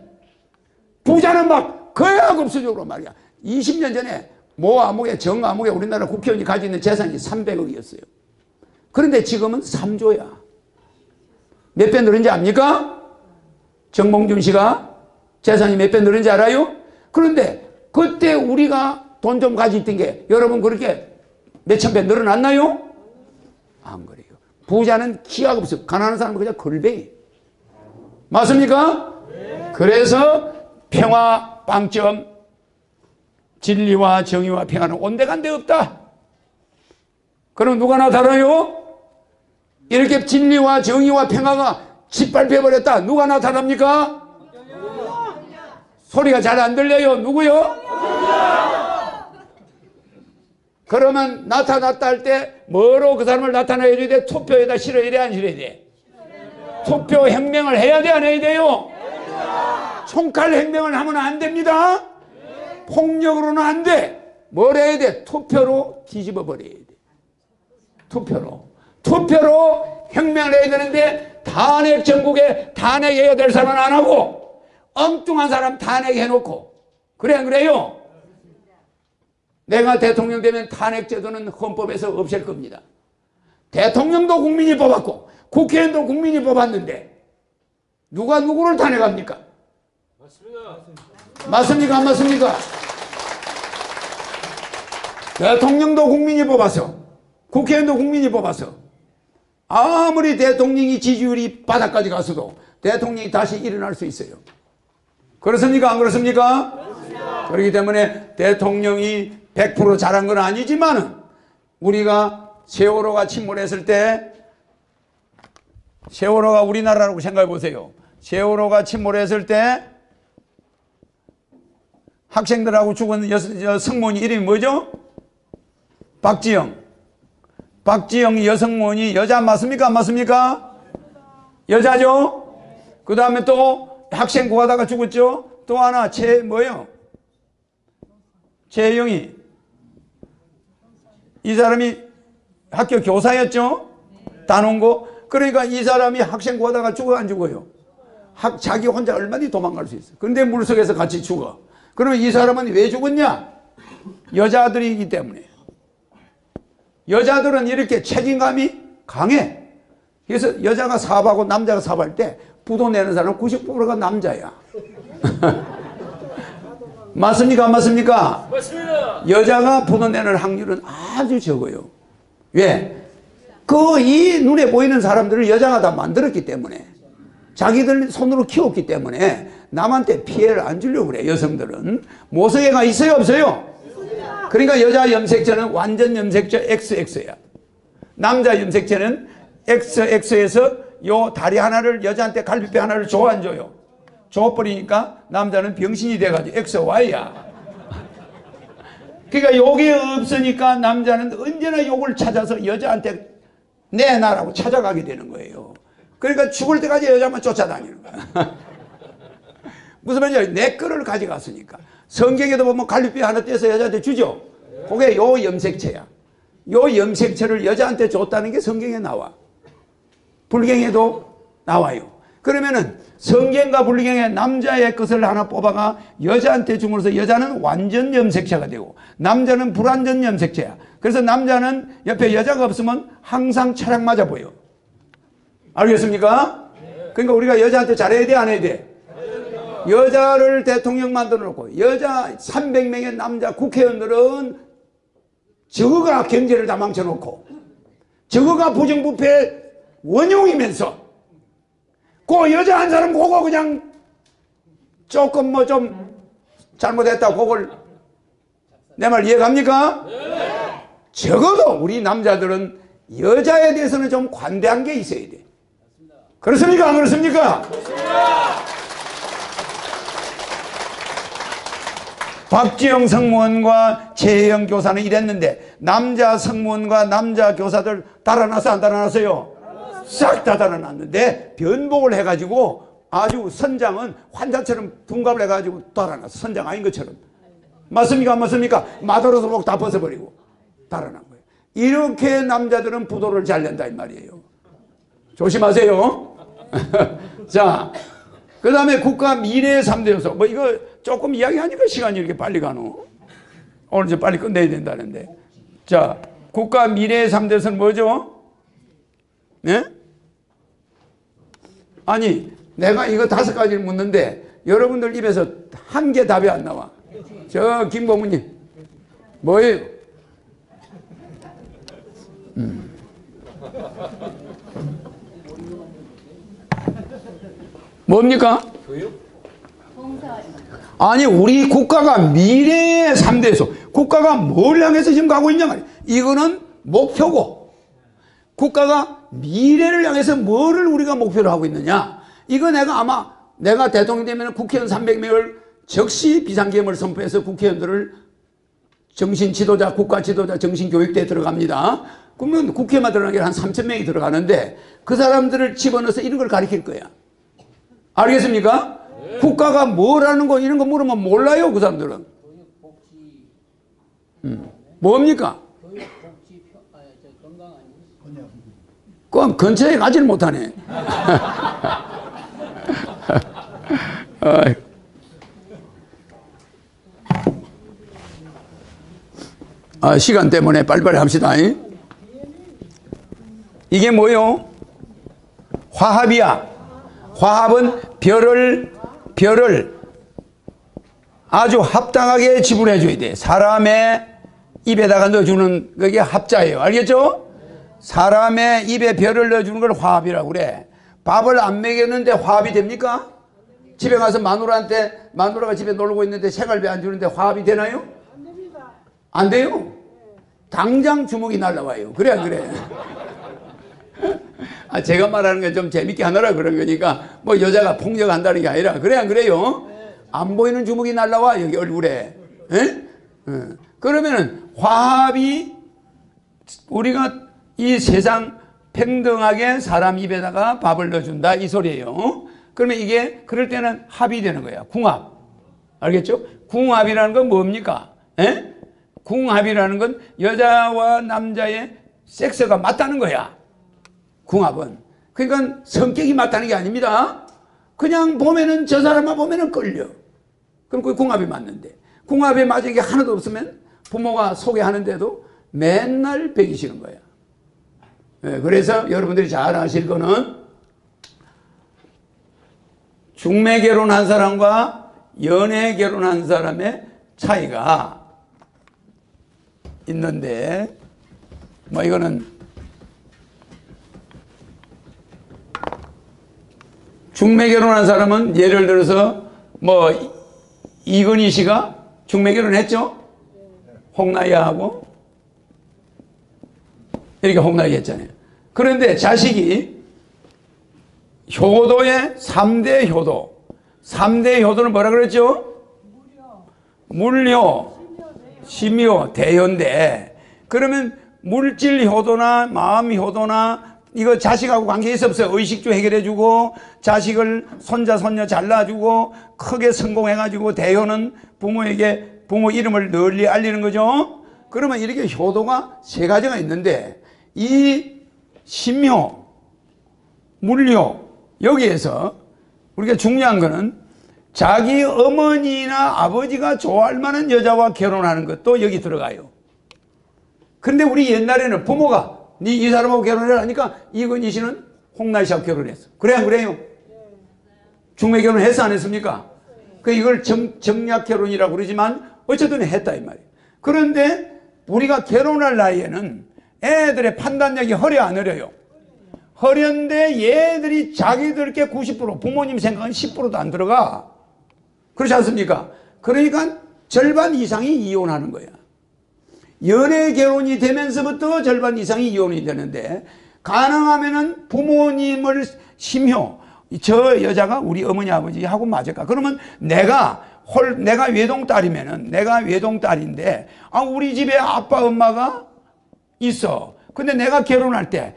부자는 막 거액 없어지고 말이야. 20년 전에 모 암흑에 정 암흑에 우리나라 국회의원이 가지고 있는 재산이 300억이었어요. 그런데 지금은 3조야. 몇 배 늘은지 압니까? 정몽준 씨가 재산이 몇 배 늘은지 알아요? 그런데 그때 우리가 돈 좀 가지고 있던 게 여러분 그렇게 몇천 배 늘어났나요? 안 그래요. 부자는 기약 없어. 가난한 사람은 그냥 걸베. 맞습니까? 그래서 평화 빵점, 진리와 정의와 평화는 온데간데 없다. 그럼 누가 나타나요? 이렇게 진리와 정의와 평화가 짓밟혀버렸다. 누가 나타납니까? 소리가 잘 안 들려요. 누구요? 그러면 나타났다 할 때 뭐로 그 사람을 나타내야 돼? 투표에다 실어야 돼? 안 실어야 돼? 투표 혁명을 해야 돼? 안 해야 돼요? 총칼 혁명을 하면 안 됩니다. 폭력으로는 안 돼. 뭘 해야 돼? 투표로 뒤집어 버려야 돼. 투표로 혁명을 해야 되는데 탄핵 전국에 탄핵해야 될 사람은 안 하고 엉뚱한 사람 탄핵해놓고 그래 안 그래요? 내가 대통령 되면 탄핵 제도는 헌법에서 없앨 겁니다. 대통령도 국민이 뽑았고 국회의원도 국민이 뽑았는데 누가 누구를 탄핵합니까? 맞습니까? 안 맞습니까? 대통령도 국민이 뽑아서 국회의원도 국민이 뽑아서 아무리 대통령이 지지율이 바닥까지 갔어도 대통령이 다시 일어날 수 있어요. 그렇습니까? 안 그렇습니까? 그렇기 때문에 대통령이 100% 잘한 건 아니지만은 우리가 세월호가 침몰했을 때 세월호가 우리나라라고 생각해 보세요. 세월호가 침몰했을 때 학생들하고 죽은 성모니 이름이 뭐죠? 박지영 여성모니 여자 맞습니까? 안 맞습니까? 여자죠? 그 다음에 또 학생 구하다가 죽었죠? 또 하나 최영희 이 사람이 학교 교사였죠? 단원고. 그러니까 이 사람이 학생 구하다가 죽어 안 죽어요? 자기 혼자 얼마나 도망갈 수 있어. 그런데 물속에서 같이 죽어. 그러면 이 사람은 왜 죽었냐? 여자들이기 때문에. 여자들은 이렇게 책임감이 강해. 그래서 여자가 사업하고 남자가 사업할 때 부도 내는 사람은 90%가 남자야. 맞습니까? 안 맞습니까? 맞습니다. 여자가 부도 내는 확률은 아주 적어요. 왜? 이 눈에 보이는 사람들을 여자가 다 만들었기 때문에 자기들 손으로 키웠기 때문에 남한테 피해를 안 주려고 그래. 여성들은 모성애가 있어요? 없어요? 그러니까 여자 염색체는 완전 염색체 XX야. 남자 염색체는 XX에서 요 다리 하나를 여자한테 갈비뼈 하나를 줘 안 줘요? 줘버리니까 남자는 병신이 돼가지고 XY야. 그러니까 요게 없으니까 남자는 언제나 요걸 찾아서 여자한테 내놔라고 찾아가게 되는 거예요. 그러니까 죽을 때까지 여자만 쫓아다니는 거야. 무슨 말이냐? 내 거를 가져갔으니까. 성경에도 보면 갈비뼈 하나 떼서 여자한테 주죠. 그게 요 염색체야. 요 염색체를 여자한테 줬다는 게 성경에 나와. 불경에도 나와요. 그러면은 성경과 불경에 남자의 것을 하나 뽑아가 여자한테 줌으로써 여자는 완전 염색체가 되고 남자는 불완전 염색체야. 그래서 남자는 옆에 여자가 없으면 항상 차량 맞아 보여. 알겠습니까? 그러니까 우리가 여자한테 잘해야 돼, 안 해야 돼? 여자를 대통령 만들어 놓고 여자 300명의 남자 국회의원들은 저거가 경제를 다 망쳐놓고 저거가 부정부패 원흉이면서 그 여자 한 사람 그거 그냥 조금 뭐 좀 잘못했다 그걸 내 말 이해갑니까? 네. 적어도 우리 남자들은 여자에 대해서는 좀 관대한 게 있어야 돼. 그렇습니까? 안 그렇습니까? 그렇습니다. 박지영 성무원과 최혜영 교사는 이랬는데 남자 성무원과 남자 교사들 달아나서 안 달아났어요? 싹 다 달아났는데 변복을 해가지고 아주 선장은 환자처럼 둔갑을 해가지고 달아났어. 선장 아닌 것처럼. 맞습니까? 안 맞습니까? 마더로서 목 다 벗어버리고 달아난 거예요. 이렇게 남자들은 부도를 잘 낸다 이 말이에요. 조심하세요. 자, 그 다음에 국가 미래의 3대 요소. 뭐 이거 조금 이야기하니까 시간이 이렇게 빨리 가노. 오늘 이제 빨리 끝내야 된다는데. 자, 국가 미래의 3대선 뭐죠? 네? 아니, 내가 이거 5가지를 묻는데 여러분들 입에서 한 개 답이 안 나와. 저 김고문님 뭐예요? 뭡니까? 아니, 우리 국가가 미래의 3대에서 국가가 뭘 향해서 지금 가고 있냐 말이야. 이거는 목표고, 국가가 미래를 향해서 뭐를 우리가 목표로 하고 있느냐. 이거 내가 대통령 되면 국회의원 300명을 즉시 비상계엄을 선포해서 국회의원들을 정신 지도자, 국가 지도자 정신교육대에 들어갑니다. 그러면 국회만 들어가는 게 한 3,000명이 들어가는데 그 사람들을 집어넣어서 이런 걸 가르칠 거야. 알겠습니까? 네. 국가가 뭐라는 거 이런 거 물으면 몰라요, 그 사람들은. 뭡니까? 그럼 근처에 가지를 못하네. 시간 때문에 빨리빨리 합시다. 이게 뭐요? 화합이야. 화합은 별을 아주 합당하게 지불해 줘야 돼. 사람의 입에다가 넣어주는 그게 합자예요. 알겠죠? 사람의 입에 별을 넣어주는 걸 화합이라고 그래. 밥을 안 먹였는데 화합이 됩니까? 집에 가서 마누라가 집에 놀고 있는데 새갈비 안 주는데 화합이 되나요? 안 됩니다. 안 돼요? 당장 주먹이 날라와요. 그래 안 그래? 제가 말하는 게 좀 재밌게 하느라 그런 거니까 뭐 여자가 폭력한다는 게 아니라 그래 안 그래요? 안 보이는 주먹이 날라와 여기 얼굴에. 그러면은 화합이 우리가 이 세상 평등하게 사람 입에다가 밥을 넣어준다 이 소리예요. 그러면 이게 그럴 때는 합이 되는 거야. 궁합. 알겠죠? 궁합이라는 건 뭡니까? 궁합이라는 건 여자와 남자의 섹스가 맞다는 거야. 궁합은. 그러니까 성격이 맞다는 게 아닙니다. 그냥 보면은 저 사람만 보면은 끌려. 그럼 그 궁합이 맞는데 궁합에 맞은 게 하나도 없으면 부모가 소개하는데도 맨날 배기 싫은 거야. 그래서 여러분들이 잘 아실 거는 중매 결혼한 사람과 연애 결혼한 사람의 차이가 있는데 뭐 이거는 중매 결혼한 사람은 예를 들어서 뭐 이건희 씨가 중매 결혼했죠? 홍나이하고 이렇게 홍나이 했잖아요. 그런데 자식이 효도의 3대 효도. 3대 효도는 뭐라 그랬죠? 물효, 심효, 대효인데 그러면 물질 효도나 마음 효도나 이거 자식하고 관계 있어 없어요? 의식주 해결해주고 자식을 손자 손녀 잘라주고 크게 성공해가지고 대효는 부모에게 부모 이름을 널리 알리는 거죠. 그러면 이렇게 효도가 3가지가 있는데 이 심효, 물효 여기에서 우리가 중요한 거는 자기 어머니나 아버지가 좋아할 만한 여자와 결혼하는 것도 여기 들어가요. 그런데 우리 옛날에는 부모가 네 이 사람하고 결혼해라 하니까 이건희 씨는 홍나이 씨하고 결혼했어. 그래 안 그래요? 중매 결혼했어 안 했습니까? 그 이걸 정략 결혼이라고 그러지만 어쨌든 했다 이 말이에요. 그런데 우리가 결혼할 나이에는 애들의 판단력이 허려 안 허려요? 허련데 얘들이 자기들께 90% 부모님 생각은 10%도 안 들어가. 그렇지 않습니까? 그러니까 절반 이상이 이혼하는 거야. 연애 결혼이 되면서부터 절반 이상이 이혼이 되는데 가능하면은 부모님을 심효 저 여자가 우리 어머니 아버지하고 맞을까? 그러면 내가 외동딸이면은 내가 외동딸인데 우리 집에 아빠 엄마가 있어. 근데 내가 결혼할 때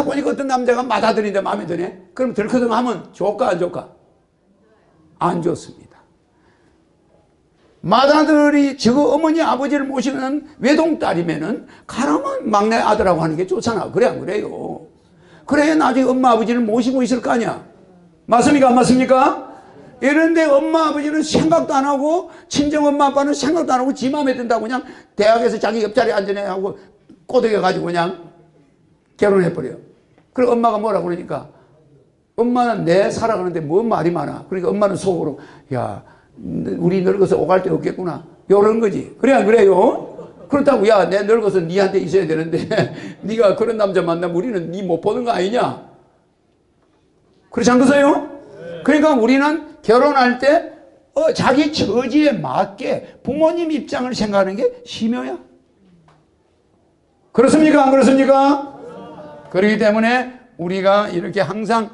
보니까 어떤 남자가 맏아들인데 마음에 드네. 그럼 덜커덩하면 좋을까 안 좋을까? 안 좋습니다. 맏아들이 저거 어머니 아버지를 모시는 외동딸이면은 가라면 막내 아들하고 하는 게 좋잖아. 그래 안 그래요? 그래야 나중에 엄마 아버지를 모시고 있을 거 아니야. 맞습니까 안 맞습니까? 이런데 엄마 아버지는 생각도 안 하고 친정 엄마 아빠는 생각도 안 하고 지 맘에 든다고 그냥 대학에서 자기 옆자리에 앉으네 하고 꼬드겨가지고 그냥 결혼해버려. 그리고 엄마가 뭐라 그러니까 엄마는 내 살아가는데 뭔 말이 많아. 그러니까 엄마는 속으로 야 우리 늙어서 오갈 데 없겠구나 요런 거지. 그래 안 그래요? 그렇다고 야 내 늙어서 니한테 있어야 되는데 네가 그런 남자 만나면 우리는 니 못 보는 거 아니냐? 그렇지 않겠어요? 그러니까 우리는 결혼할 때 자기 처지에 맞게 부모님 입장을 생각하는 게 심효야. 그렇습니까? 안 그렇습니까? 그렇기 때문에 우리가 이렇게 항상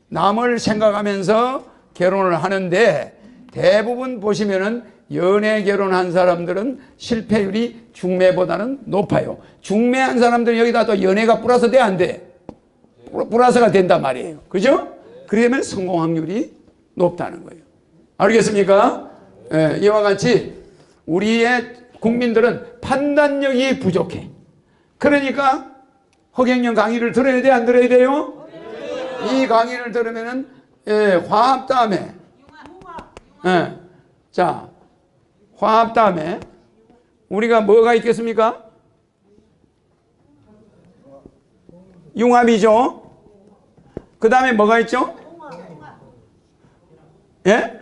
남을 생각하면서 결혼을 하는데 대부분 보시면은 연애 결혼한 사람들은 실패율이 중매보다는 높아요. 중매한 사람들은 여기다 또 연애가 플러스 돼 안 돼? 플러스가 된단 말이에요. 그죠? 그러면 성공 확률이 높다는 거예요. 알겠습니까? 예, 이와 같이 우리의 국민들은 판단력이 부족해. 그러니까 허경영 강의를 들어야 돼, 안 들어야 돼요? 이 강의를 들으면은 화합 다음에 자 화합 다음에 우리가 뭐가 있겠습니까? 융합이죠. 그 다음에 뭐가 있죠? 예?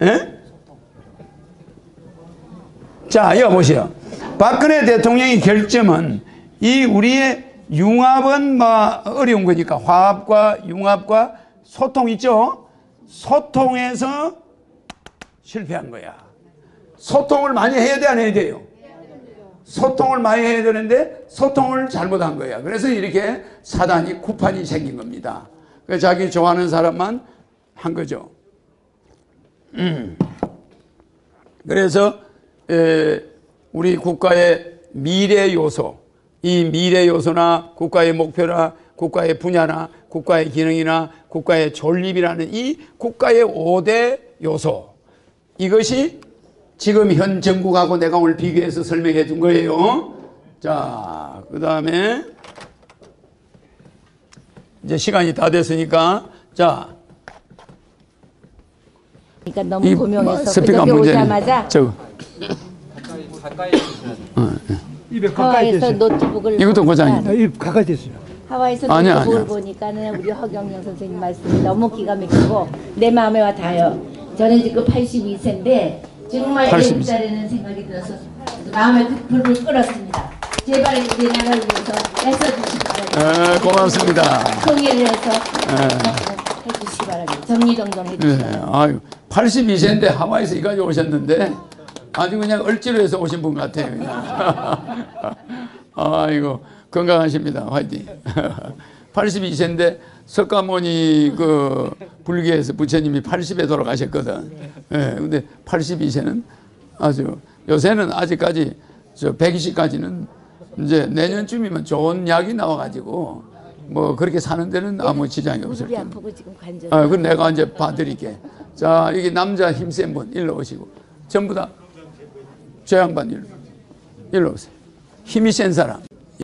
예? 자, 여보세요. 박근혜 대통령의 결점은 이 우리의 융합은 뭐 어려운 거니까 화합과 융합과 소통 있죠? 소통에서 실패한 거야. 소통을 많이 해야 돼, 안 해야 돼요? 소통을 많이 해야 되는데 소통을 잘못한 거야. 그래서 이렇게 사단이 구판이 생긴 겁니다. 자기 좋아하는 사람만 한 거죠. 그래서 우리 국가의 미래 요소, 이 미래 요소나 국가의 목표나 국가의 분야나 국가의 기능이나 국가의 존립이라는 이 국가의 5대 요소, 이것이 지금 현 정국하고 내가 오늘 비교해서 설명해 준 거예요. 자, 그 다음에 이제 시간이 다 됐으니까 자, 그러니까 너무 고명해서 스피커 그저께 문제 오자마자 하와이에서 노트북을 이것도 고장이다. 보니까 가까이 됐어요. 하와이에서 아니야, 노트북을 아니야. 보니까는 우리 허경영 선생님 말씀이 너무 기가 막히고 내 마음에 와 닿아요. 저는 지금 82세인데 정말 82세. 옛날에는 생각이 들어서 마음에 불을 끌었습니다. 제발 우리나라를 위해서 애써주시기 바랍니다. 고맙습니다. 통일을 해서 해주시기 바랍니다. 정리정돈 해주시기 바랍니다. 아유, 82세인데 하와이에서 이까지 오셨는데 아주 그냥 얼지로 해서 오신 분 같아요. 아이고, 건강하십니다. 화이팅. 82세인데 석가모니 그 불교에서 부처님이 80에 돌아가셨거든. 예, 근데 82세는 아주 요새는 아직까지 저 120까지는 이제 내년쯤이면 좋은 약이 나와가지고 뭐 그렇게 사는 데는 아무 지장이 없을 무릎이 거예요. 아프고 지금 관절. 아, 그럼 내가 이제 봐드릴게. 자, 여기 남자 힘센 분 일로 오시고 전부 다 저 양반 일로 오세요. 힘이 센 사람.